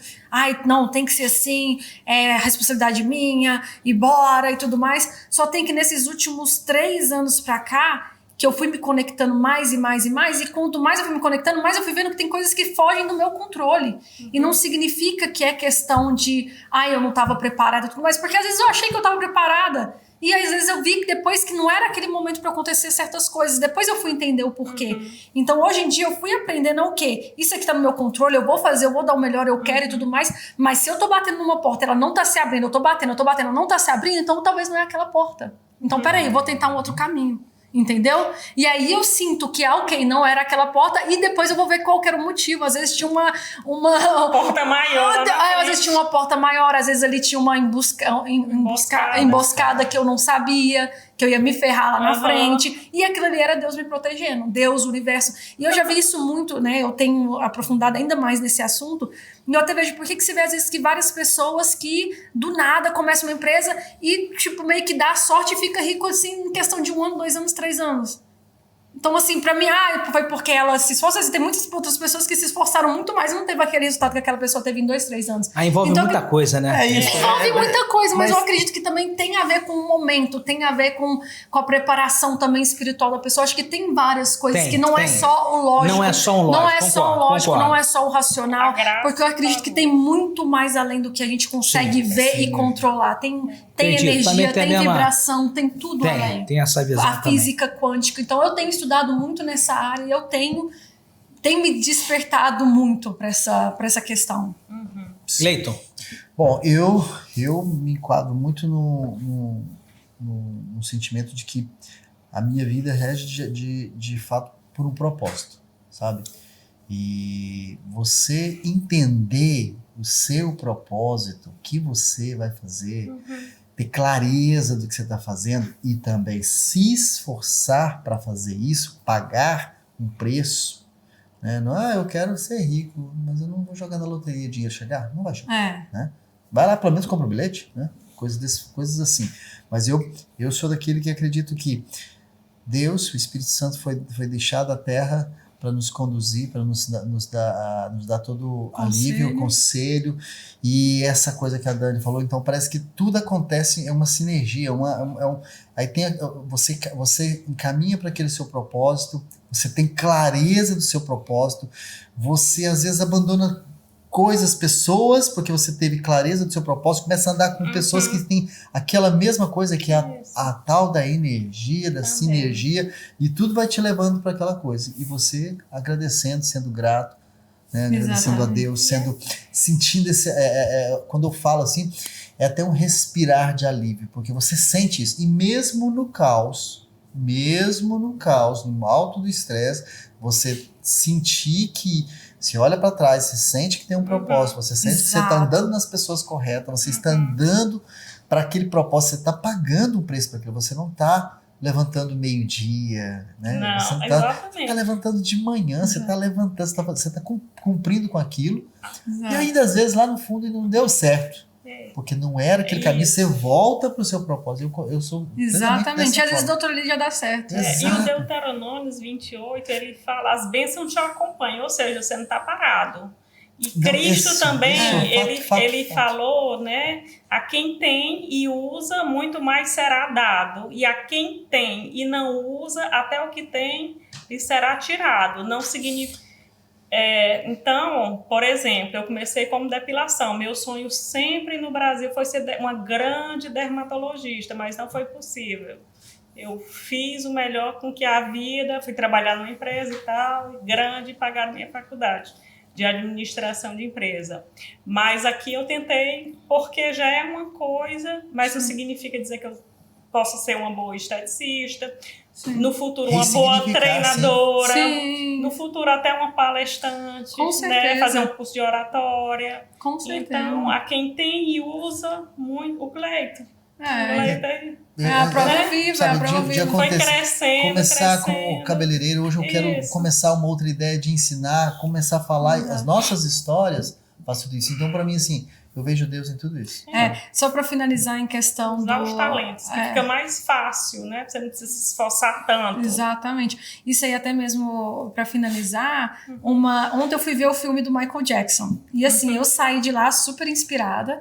S1: não, tem que ser assim, é responsabilidade minha, e bora e tudo mais. Só tem que nesses últimos 3 anos pra cá, que eu fui me conectando mais e mais e mais, e quanto mais eu fui me conectando, mais eu fui vendo que tem coisas que fogem do meu controle. E não significa que é questão de, eu não estava preparada e tudo mais, porque às vezes eu achei que eu estava preparada, e às vezes eu vi que depois que não era aquele momento para acontecer certas coisas, depois eu fui entender o porquê. Então hoje em dia eu fui aprendendo o quê? Isso aqui tá no meu controle, eu vou fazer, eu vou dar o melhor, eu quero e tudo mais, mas se eu tô batendo numa porta, ela não tá se abrindo, eu tô batendo, não tá se abrindo, então talvez não é aquela porta. Então peraí, eu vou tentar um outro caminho. Entendeu? E aí eu sinto que, não era aquela porta, e depois eu vou ver qual que era o motivo. Às vezes tinha uma
S5: porta maior.
S1: Às vezes tinha uma porta maior, às vezes ali tinha uma emboscada que eu não sabia, que eu ia me ferrar lá na frente. E aquilo ali era Deus me protegendo, Deus, o universo. E eu já vi isso muito, né? Eu tenho aprofundado ainda mais nesse assunto. E eu até vejo por que você vê às vezes que várias pessoas que do nada começam uma empresa e tipo meio que dá sorte e fica rico assim em questão de 1 ano, 2 anos, 3 anos. Então, assim, pra mim, foi porque ela se esforçou. Tem muitas outras pessoas que se esforçaram muito mais e não teve aquele resultado que aquela pessoa teve em 2, 3 anos.
S4: Envolve muita coisa, né?
S1: Envolve muita coisa, mas eu acredito que também tem a ver com o momento, tem a ver com a preparação também espiritual da pessoa. Acho que tem várias coisas que não é só o lógico.
S4: Não é só o lógico.
S1: Não é só o lógico, não é só o racional. Porque eu acredito que tem muito mais além do que a gente consegue ver e controlar. Tem energia, tem vibração, tem tudo além.
S4: Tem essa visão
S1: a física quântica. Então eu tenho estudado muito nessa área e eu tenho me despertado muito para essa questão.
S4: Cleiton.
S3: Bom, eu me enquadro muito no sentimento de que a minha vida rege de fato por um propósito, sabe? E você entender o seu propósito, o que você vai fazer, ter clareza do que você está fazendo e também se esforçar para fazer isso, pagar um preço, né? Não, eu quero ser rico, mas eu não vou jogar na loteria dinheiro chegar, não vai chegar, né? Vai lá, pelo menos compra um bilhete, né? Coisas assim. Mas eu sou daquele que acredito que Deus, o Espírito Santo foi deixado à Terra para nos conduzir, para nos dar todo alívio, conselho, e essa coisa que a Dani falou. Então parece que tudo acontece, é uma sinergia, aí você encaminha para aquele seu propósito, você tem clareza do seu propósito, você às vezes abandona coisas, pessoas, porque você teve clareza do seu propósito, começa a andar com pessoas que têm aquela mesma coisa, que é a tal da energia, da sinergia, e tudo vai te levando para aquela coisa. E você agradecendo, sendo grato, né? Agradecendo a Deus, sentindo esse... quando eu falo assim, é até um respirar de alívio, porque você sente isso. E mesmo no caos, no alto do estresse, você sentir que você olha para trás, você sente que tem um propósito, você sente que você está andando nas pessoas corretas, você está andando para aquele propósito, você está pagando um preço para aquilo, você não está levantando meio-dia, né?
S5: Não,
S3: você está levantando de manhã, você está levantando, você está cumprindo com aquilo, e ainda às vezes lá no fundo não deu certo. Porque não era aquele caminho, você volta para o seu propósito. Eu sou
S1: exatamente, às vezes do outro dia dá certo.
S5: E o Deuteronômio 28, ele fala: as bênçãos te acompanham, ou seja, você não está parado. E Cristo também, ele falou, né? A quem tem e usa, muito mais será dado. E a quem tem e não usa, até o que tem e será tirado. Não significa... Então, por exemplo, eu comecei como depilação. Meu sonho sempre no Brasil foi ser uma grande dermatologista, mas não foi possível. Eu fiz o melhor com que havia, fui trabalhar numa empresa e tal, grande, e pagar minha faculdade de administração de empresa. Mas aqui eu tentei, porque já é uma coisa, mas não significa dizer que eu posso ser uma boa esteticista, sim, no futuro uma boa treinadora, sim, no futuro até uma palestrante, né, fazer um curso de oratória.
S1: Com certeza.
S5: Então, a quem tem e usa muito o Cleito.
S1: A prova viva, a prova viva.
S5: Foi crescendo,
S3: começar com o cabeleireiro. Hoje eu quero começar uma outra ideia de ensinar, começar a falar as nossas histórias. Faço tudo isso. Então, para mim, assim, eu vejo Deus em tudo isso.
S1: Só para finalizar em questão
S5: usar os talentos, que fica mais fácil, né? Você não precisa se esforçar tanto.
S1: Exatamente. Isso aí até mesmo para finalizar, ontem eu fui ver o filme do Michael Jackson. E assim, eu saí de lá super inspirada.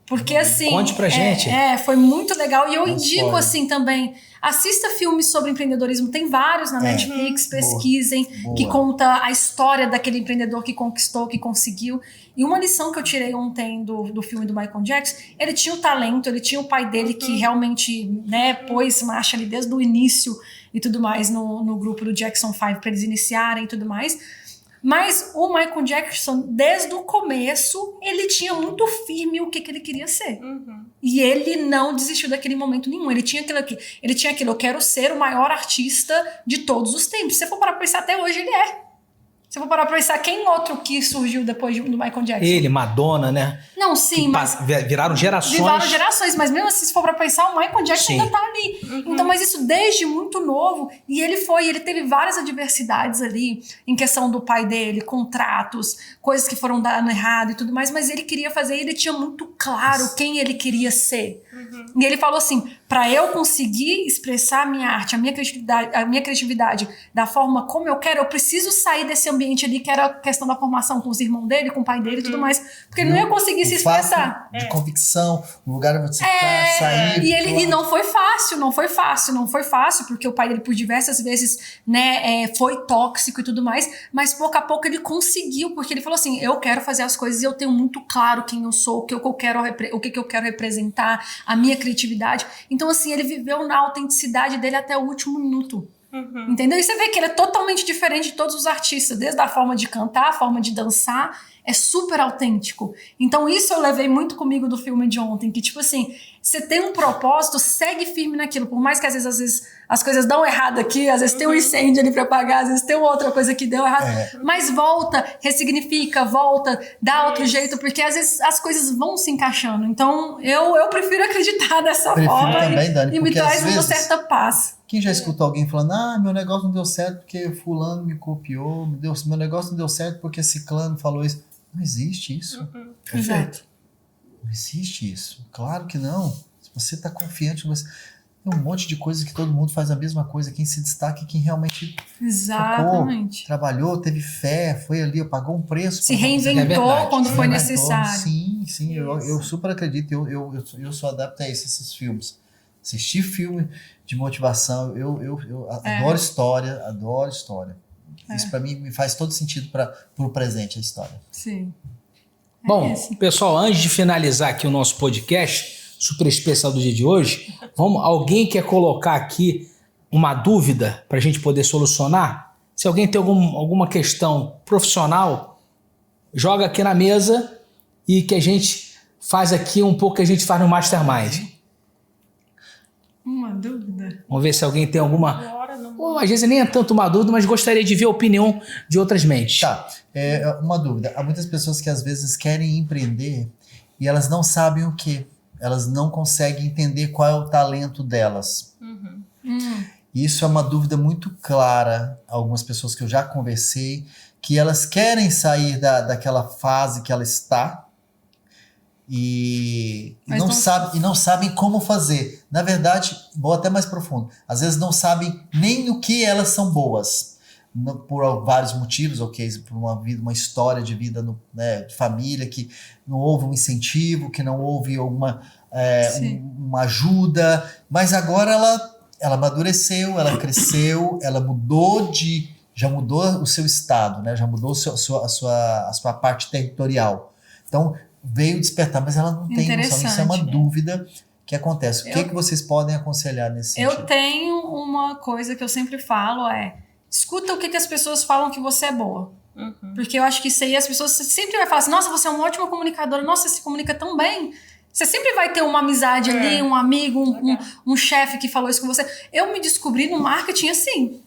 S1: Porque assim...
S4: Conte pra gente.
S1: Foi muito legal. E eu indico assim também, assista filmes sobre empreendedorismo. Tem vários na Netflix, pesquisem, que conta a história daquele empreendedor que conquistou, que conseguiu. E uma lição que eu tirei ontem do filme do Michael Jackson, ele tinha o talento, ele tinha o pai dele que realmente, né, pôs marcha ali desde o início e tudo mais no grupo do Jackson 5 para eles iniciarem e tudo mais. Mas o Michael Jackson, desde o começo, ele tinha muito firme o que ele queria ser. E ele não desistiu daquele momento nenhum. Ele tinha aquilo, eu quero ser o maior artista de todos os tempos. Se você for parar pra pensar, até hoje ele é. Se eu for parar pra pensar, quem outro que surgiu depois do Michael Jackson?
S4: Ele, Madonna, né?
S1: Não, sim, mas...
S4: Viraram gerações.
S1: Viraram gerações, mas mesmo assim, se for pra pensar, o Michael Jackson ainda tá ali. Então, mas isso desde muito novo. E ele teve várias adversidades ali, em questão do pai dele, contratos, coisas que foram dando errado e tudo mais, mas ele queria fazer, e ele tinha muito claro quem ele queria ser. E ele falou assim, para eu conseguir expressar a minha arte, a minha criatividade da forma como eu quero, eu preciso sair desse ambiente ali, que era a questão da formação com os irmãos dele, com o pai dele e tudo mais, porque ele não ia conseguir se expressar.
S3: De convicção, um lugar onde você sair.
S1: E não foi fácil, porque o pai dele por diversas vezes, né, foi tóxico e tudo mais, mas pouco a pouco ele conseguiu, porque ele falou assim, eu quero fazer as coisas e eu tenho muito claro quem eu sou, o que eu quero representar, a minha criatividade. Então, assim, ele viveu na autenticidade dele até o último minuto. Entendeu? E você vê que ele é totalmente diferente de todos os artistas, desde a forma de cantar, a forma de dançar, é super autêntico. Então isso eu levei muito comigo do filme de ontem, que tipo assim, você tem um propósito, segue firme naquilo, por mais que às vezes as coisas dão errado aqui, às vezes tem um incêndio ali pra apagar, às vezes tem outra coisa que deu errado, mas volta, ressignifica, volta, dá outro jeito, porque às vezes as coisas vão se encaixando. Então eu prefiro acreditar dessa forma
S3: também, Dani,
S1: e me traz uma certa paz.
S3: Quem já escutou alguém falando, meu negócio não deu certo porque fulano me copiou, meu negócio não deu certo porque ciclano falou isso. Não existe isso.
S1: Exato.
S3: Não existe isso. Claro que não. Se você está confiante, tem um monte de coisas que todo mundo faz a mesma coisa. Quem se destaca é quem realmente focou, trabalhou, teve fé, foi ali, pagou um preço.
S1: Se reinventou quando foi necessário.
S3: Sim. Eu super acredito. Eu sou adepto a esses filmes. Assistir filme de motivação, eu adoro história, adoro história. Isso para mim me faz todo sentido para o presente, a história.
S1: Sim.
S4: Bom, pessoal, antes de finalizar aqui o nosso podcast, super especial do dia de hoje, alguém quer colocar aqui uma dúvida para a gente poder solucionar? Se alguém tem alguma questão profissional, joga aqui na mesa e que a gente faz aqui um pouco que a gente faz no Mastermind.
S1: Uma dúvida?
S4: Vamos ver se alguém tem alguma... às vezes nem é tanto uma dúvida, mas gostaria de ver a opinião de outras mentes.
S3: Tá, uma dúvida. Há muitas pessoas que às vezes querem empreender e elas não sabem o quê. Elas não conseguem entender qual é o talento delas. Isso é uma dúvida muito clara. Algumas pessoas que eu já conversei, que elas querem sair daquela fase que ela está, e não sabem como fazer. Na verdade, vou até mais profundo. Às vezes não sabem nem no que elas são boas. Por vários motivos, por uma história de vida, de família, que não houve um incentivo, que não houve uma ajuda. Mas agora ela ela amadureceu, ela cresceu, ela já mudou o seu estado, né? Já mudou a sua parte territorial. Então, veio despertar, mas ela não tem noção. Isso é uma dúvida que acontece. O que vocês podem aconselhar nesse sentido?
S1: Eu tenho uma coisa que eu sempre falo, escuta o que as pessoas falam que você é boa. Uhum. Porque eu acho que isso aí as pessoas sempre vão falar assim, nossa, você é uma ótima comunicadora, nossa, você se comunica tão bem. Você sempre vai ter uma amizade ali, um amigo, um chefe que falou isso com você. Eu me descobri no marketing assim.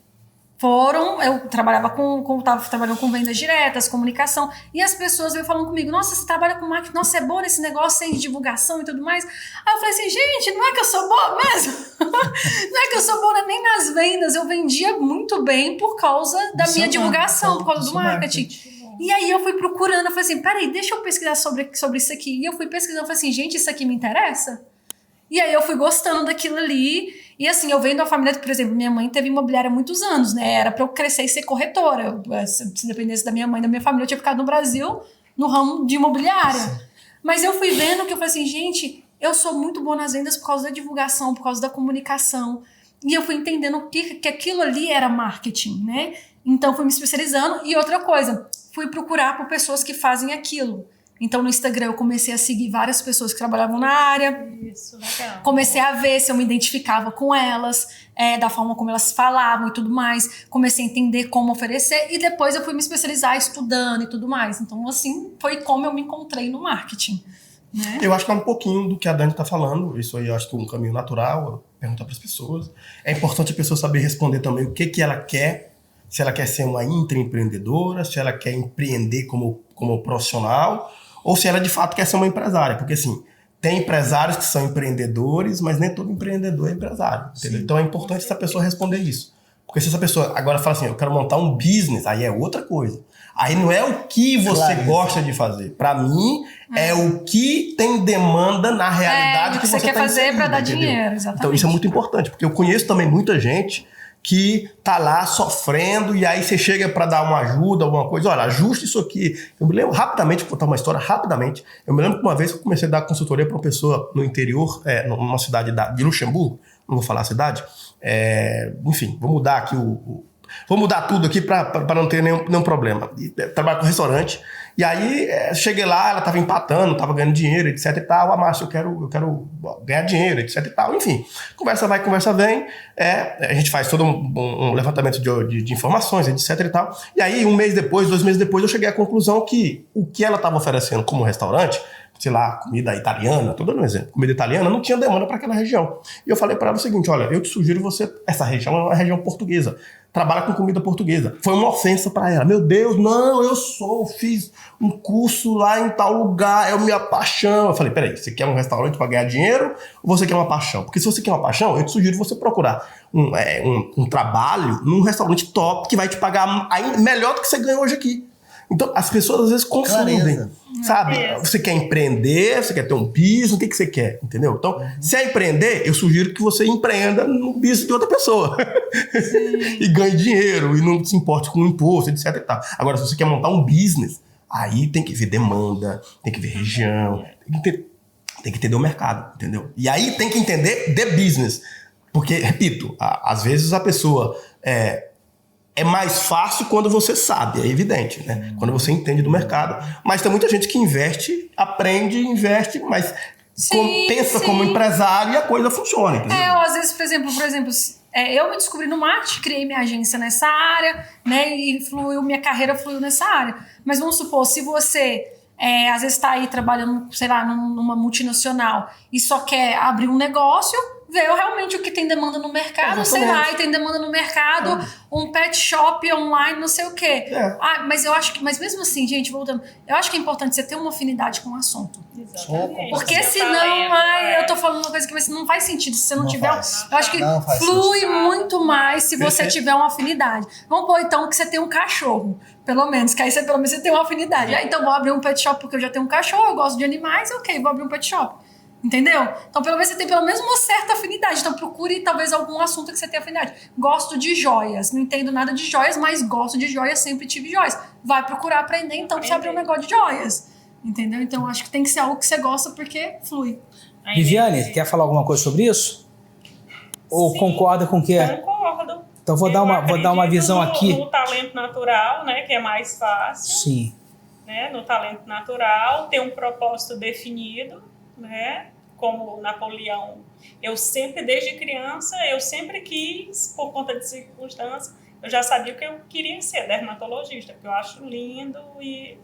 S1: Eu tava trabalhando com vendas diretas, comunicação, e as pessoas veio falando comigo, nossa, você trabalha com marketing, nossa, é boa nesse negócio, sem divulgação e tudo mais. Aí eu falei assim, gente, não é que eu sou boa mesmo? Não é que eu sou boa nem nas vendas, eu vendia muito bem por causa da minha divulgação, por causa do marketing. E aí eu fui procurando, eu falei assim, peraí, deixa eu pesquisar sobre isso aqui. E eu fui pesquisando, eu falei assim, gente, isso aqui me interessa? E aí eu fui gostando daquilo ali. E assim, eu venho de uma família, por exemplo, minha mãe teve imobiliária há muitos anos, né? Era pra eu crescer e ser corretora. Se dependesse da minha mãe, da minha família, eu tinha ficado no Brasil, no ramo de imobiliária. Sim. Mas eu fui vendo que eu falei assim, gente, eu sou muito boa nas vendas por causa da divulgação, por causa da comunicação. E eu fui entendendo que aquilo ali era marketing, né? Então, fui me especializando. E outra coisa, fui procurar por pessoas que fazem aquilo. Então, no Instagram, eu comecei a seguir várias pessoas que trabalhavam na área.
S5: Isso, legal.
S1: Comecei a ver se eu me identificava com elas, da forma como elas falavam e tudo mais. Comecei a entender como oferecer. E depois eu fui me especializar estudando e tudo mais. Então, assim, foi como eu me encontrei no marketing. Né?
S2: Eu acho que é um pouquinho do que a Dani está falando. Isso aí eu acho que é um caminho natural, perguntar para as pessoas. É importante a pessoa saber responder também o que ela quer. Se ela quer ser uma intraempreendedora, se ela quer empreender como profissional, ou se ela de fato quer ser uma empresária. Porque assim, tem empresários que são empreendedores, mas nem todo empreendedor é empresário. Entendeu? Então é importante essa pessoa responder isso. Porque se essa pessoa agora fala assim, eu quero montar um business, aí é outra coisa. Aí não é o que você gosta de fazer. Para mim, é o que tem demanda na realidade que você
S1: quer fazer para dar dinheiro. Exatamente.
S2: Então isso é muito importante, porque eu conheço também muita gente que tá lá sofrendo e aí você chega para dar uma ajuda, alguma coisa, olha, ajuste isso aqui. Eu me lembro rapidamente, vou contar uma história rapidamente, eu me lembro que uma vez que eu comecei a dar consultoria para uma pessoa no interior, numa cidade de Luxemburgo, não vou falar a cidade, enfim, vou mudar aqui vou mudar tudo aqui para não ter nenhum problema. Trabalho com restaurante. E aí, cheguei lá, ela estava empatando, estava ganhando dinheiro, etc e tal. Márcio, eu quero ganhar dinheiro, etc e tal. Enfim, conversa vai, conversa vem. A gente faz todo um levantamento de informações, etc e tal. E aí, 1 mês depois, 2 meses depois, eu cheguei à conclusão que o que ela estava oferecendo como restaurante, sei lá, comida italiana, tô dando um exemplo, comida italiana, não tinha demanda para aquela região. E eu falei para ela o seguinte, olha, eu te sugiro essa região é uma região portuguesa, trabalha com comida portuguesa. Foi uma ofensa para ela. Meu Deus, não, fiz um curso lá em tal lugar, é a minha paixão. Eu falei, peraí, você quer um restaurante para ganhar dinheiro ou você quer uma paixão? Porque se você quer uma paixão, eu te sugiro você procurar um trabalho num restaurante top que vai te pagar ainda melhor do que você ganha hoje aqui. Então, as pessoas às vezes confundem, sabe? Você quer empreender, você quer ter um business, o que você quer, entendeu? Então, se é empreender, eu sugiro que você empreenda no business de outra pessoa. E ganhe dinheiro, e não se importe com o imposto, etc e tal. Agora, se você quer montar um business, aí tem que ver demanda, tem que ver região, tem que entender o mercado, entendeu? E aí tem que entender de business. Porque, repito, às vezes a pessoa... É mais fácil quando você sabe, é evidente, né? Quando você entende do mercado. Mas tem muita gente que investe, mas pensa como empresário e a coisa funciona, entendeu?
S1: Ou às vezes, por exemplo, eu me descobri no marketing, criei minha agência nessa área, né? E minha carreira fluiu nessa área. Mas vamos supor, se você... às vezes está aí trabalhando, sei lá, numa multinacional e só quer abrir um negócio, vê realmente o que tem demanda no mercado, sei lá, e tem demanda no mercado, um pet shop online, não sei o quê. Mas eu acho que, mas mesmo assim, gente, voltando, eu acho que é importante você ter uma afinidade com o assunto.
S5: Exatamente.
S1: Porque senão, eu tô falando uma coisa que não faz sentido se você não tiver. Eu acho que flui muito mais se você tiver uma afinidade. Vamos pôr então que você tem um cachorro, pelo menos, que aí pelo menos você tem uma afinidade. Então vou abrir um pet shop porque eu já tenho um cachorro, eu gosto de animais, ok, vou abrir um pet shop. Entendeu? Então, pelo menos você tem pelo menos uma certa afinidade. Então, procure talvez algum assunto que você tenha afinidade. Gosto de joias. Não entendo nada de joias, mas gosto de joias, sempre tive joias. Vai procurar aprender, então, pra você abrir um negócio de joias. Entendeu? Então, acho que tem que ser algo que você gosta porque flui.
S4: Viviane, quer falar alguma coisa sobre isso? Ou concorda com o que é?
S5: Concordo.
S4: Então vou dar uma visão aqui.
S5: No talento natural, né, que é mais fácil.
S4: Sim.
S5: Né, no talento natural, ter um propósito definido, né, como Napoleão. Eu sempre, desde criança, eu sempre quis, por conta de circunstâncias, eu já sabia que eu queria ser dermatologista, porque eu acho lindo e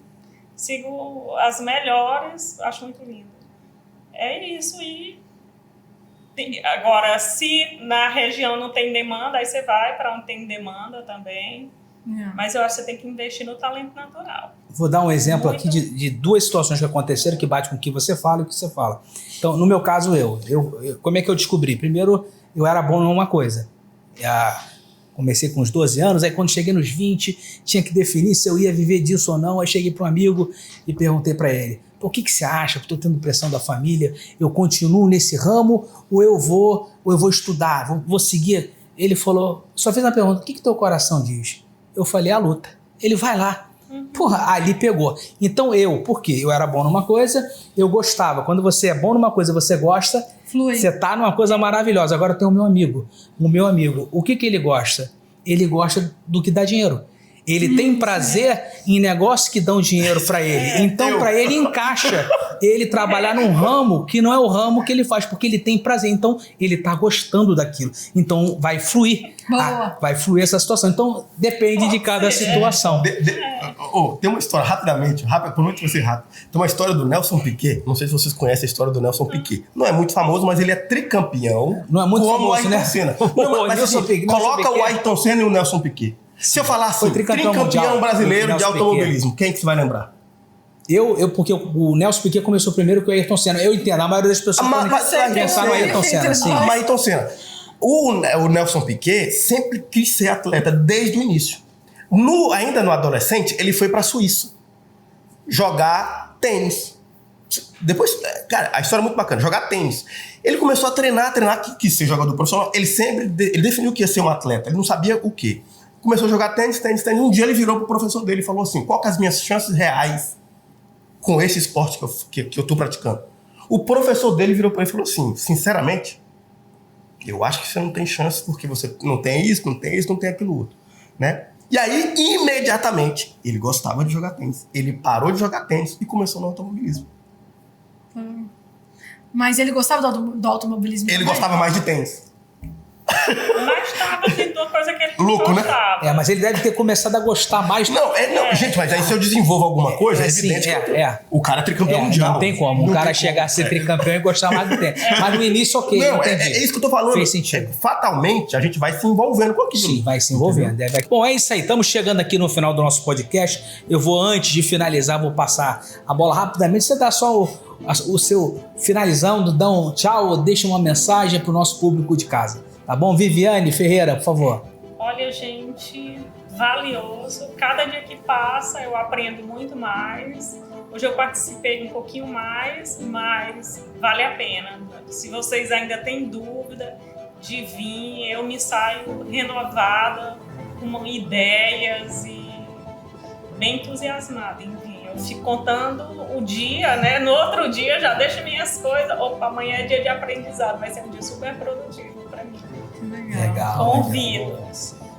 S5: sigo as melhores, acho muito lindo. É isso, e agora, se na região não tem demanda, aí você vai para onde tem demanda também. Mas eu acho que você tem que investir no talento natural.
S4: Vou dar um exemplo aqui de duas situações que aconteceram que bate com o que você fala e o que você fala. Então, no meu caso, eu como é que eu descobri? Primeiro, eu era bom em uma coisa. Comecei com uns 12 anos, aí quando cheguei nos 20, tinha que definir se eu ia viver disso ou não. Aí cheguei para um amigo e perguntei para ele, o que você acha? Estou tendo pressão da família, eu continuo nesse ramo ou eu vou estudar, vou seguir? Ele falou, só fez uma pergunta, o que teu coração diz? Eu falei, a luta. Ele vai lá. Porra, ali pegou. Então por quê? Eu era bom numa coisa, eu gostava. Quando você é bom numa coisa, você gosta, flui. Você tá numa coisa maravilhosa. Agora tem o meu amigo. O que ele gosta? Ele gosta do que dá dinheiro. Ele tem prazer em negócios que dão dinheiro para ele. Então, para ele, encaixa ele trabalhar num ramo que não é o ramo que ele faz, porque ele tem prazer. Então, ele tá gostando daquilo. Então, vai fluir. Vai fluir essa situação. Então, depende de cada situação.
S2: Tem uma história, rapidamente, prometo você rápido. Tem uma história do Nelson Piquet. Não sei se vocês conhecem a história do Nelson Piquet. Não é muito famoso, mas ele é tricampeão.
S4: Não é muito famoso, né?
S2: Senna. Coloca o Ayrton Senna e o Nelson Piquet. Se eu falar assim, tricampeão brasileiro de automobilismo, quem que você vai lembrar?
S4: Porque o Nelson Piquet começou primeiro que o Ayrton Senna. Eu entendo, a maioria das pessoas pensaram no Ayrton Senna. Sim.
S2: Ayrton Senna. O Nelson Piquet sempre quis ser atleta desde o início. Ainda no adolescente, ele foi para a Suíça jogar tênis. Depois, cara, a história é muito bacana, jogar tênis. Ele começou a treinar, quis ser jogador profissional. Ele definiu que ia ser um atleta, ele não sabia o quê. Começou a jogar tênis. Um dia ele virou pro professor dele e falou assim, qual que são as minhas chances reais com esse esporte que eu tô praticando? O professor dele virou para ele e falou assim, sinceramente, eu acho que você não tem chance porque você não tem isso, não tem aquilo outro, né? E aí, imediatamente, ele gostava de jogar tênis. Ele parou de jogar tênis e começou no automobilismo.
S1: Mas ele gostava do automobilismo?
S2: Ele gostava mais de tênis.
S5: Mas estava dentro uma coisa que ele
S2: gostava.
S4: Né? Mas ele deve ter começado a gostar mais.
S2: Não, gente, mas aí se eu desenvolvo alguma coisa, é evidente que o cara é tricampeão mundial.
S4: Não tem como. Cara chegar a ser tricampeão e gostar mais do tempo. Mas no início, ok.
S2: Não, é isso que eu tô falando.
S4: Fez sentido.
S2: Fatalmente, a gente vai se envolvendo com aquilo.
S4: Sim, vai se envolvendo. Bom, é isso aí. Estamos chegando aqui no final do nosso podcast. Eu vou, antes de finalizar, vou passar a bola rapidamente. Você dá só o seu finalizando, dá um tchau ou deixa uma mensagem para o nosso público de casa. Tá bom? Viviane Ferreira, por favor.
S5: Olha, gente, valioso. Cada dia que passa eu aprendo muito mais. Hoje eu participei um pouquinho mais, mas vale a pena. Se vocês ainda têm dúvida de vir, eu me saio renovada, com ideias e bem entusiasmada em vir. Eu fico contando o dia, né? No outro dia eu já deixo minhas coisas. Opa, amanhã é dia de aprendizado. Vai ser um dia super produtivo para mim.
S4: Legal.
S5: Convido.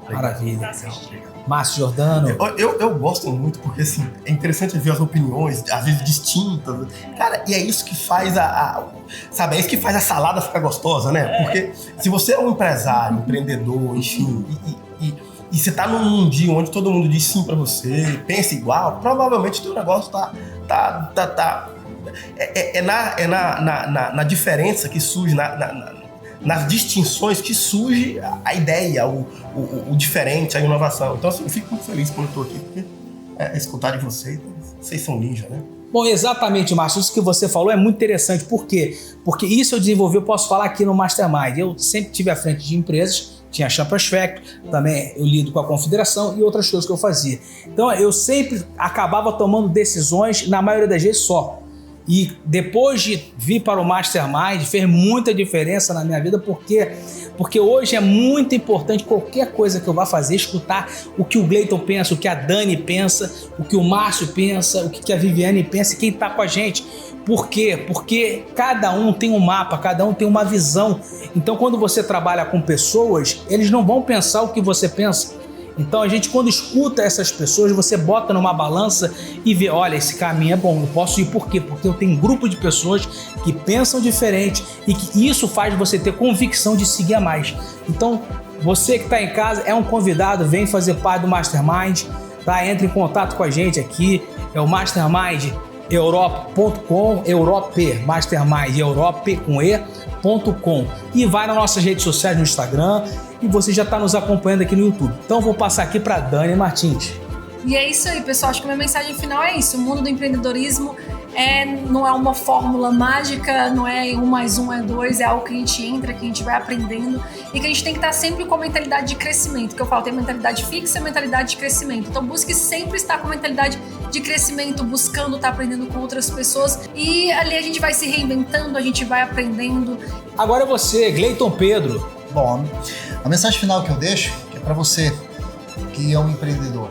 S4: Maravilha. Márcio Giordano.
S2: Eu gosto muito porque assim, é interessante ver as opiniões, às vezes distintas. Cara, e é isso que faz sabe, é isso que faz a salada ficar gostosa, né? Porque se você é um empresário, empreendedor, enfim, e você tá num mundinho onde todo mundo diz sim pra você, pensa igual, provavelmente o teu negócio na diferença que surge, nas distinções que surge a ideia, o diferente, a inovação. Então, assim, eu fico muito feliz quando eu tô aqui, porque escutar de vocês são ninja, né?
S4: Bom, exatamente, Márcio, isso que você falou é muito interessante. Por quê? Porque isso eu desenvolvi, eu posso falar aqui no Mastermind. Eu sempre tive à frente de empresas, tinha a Champions Factory, também eu lido com a Confederação e outras coisas que eu fazia. Então, eu sempre acabava tomando decisões, na maioria das vezes, só. E depois de vir para o Mastermind, fez muita diferença na minha vida, porque hoje é muito importante qualquer coisa que eu vá fazer, escutar o que o Gleiton pensa, o que a Dani pensa, o que o Márcio pensa, o que a Viviane pensa e quem está com a gente. Por quê? Porque cada um tem um mapa, cada um tem uma visão. Então, quando você trabalha com pessoas, eles não vão pensar o que você pensa. Então, a gente, quando escuta essas pessoas, você bota numa balança e vê, olha, esse caminho é bom, eu posso ir. Por quê? Porque eu tenho um grupo de pessoas que pensam diferente e que isso faz você ter convicção de seguir a mais. Então, você que está em casa é um convidado, vem fazer parte do Mastermind, tá? Entre em contato com a gente aqui, é o Mastermind Europe.com, Europe, Mastermind Europe com E.com, e vai nas nossas redes sociais no Instagram e você já está nos acompanhando aqui no YouTube. Então vou passar aqui para Dani Martins.
S1: E é isso aí, pessoal, acho que a minha mensagem final é isso: o mundo do empreendedorismo não é uma fórmula mágica, não é 1 mais 1 é 2, é algo que a gente entra, que a gente vai aprendendo e que a gente tem que estar sempre com a mentalidade de crescimento, que eu falo, tem mentalidade fixa e mentalidade de crescimento. Então busque sempre estar com a mentalidade de crescimento, buscando estar aprendendo com outras pessoas e ali a gente vai se reinventando, a gente vai aprendendo.
S4: Agora é você, Gleiton Pedro.
S3: Bom, a mensagem final que eu deixo é para você que é um empreendedor.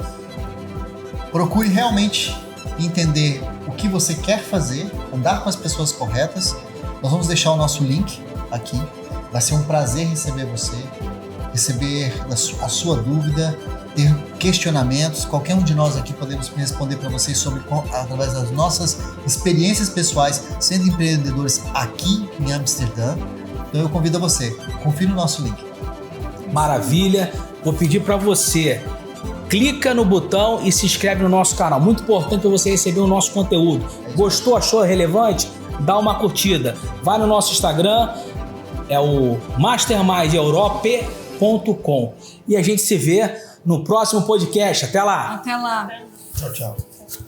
S3: Procure realmente entender o que você quer fazer, andar com as pessoas corretas. Nós vamos deixar o nosso link aqui. Vai ser um prazer receber você, receber a sua dúvida, ter questionamentos. Qualquer um de nós aqui podemos responder para vocês através das nossas experiências pessoais, sendo empreendedores aqui em Amsterdã. Então eu convido a você, confira o nosso link.
S4: Maravilha. Vou pedir para você, clica no botão e se inscreve no nosso canal. Muito importante você receber o nosso conteúdo. Gostou, achou relevante? Dá uma curtida. Vai no nosso Instagram, é o mastermindeurope.com. E a gente se vê no próximo podcast. Até lá!
S1: Até lá!
S2: Tchau, tchau.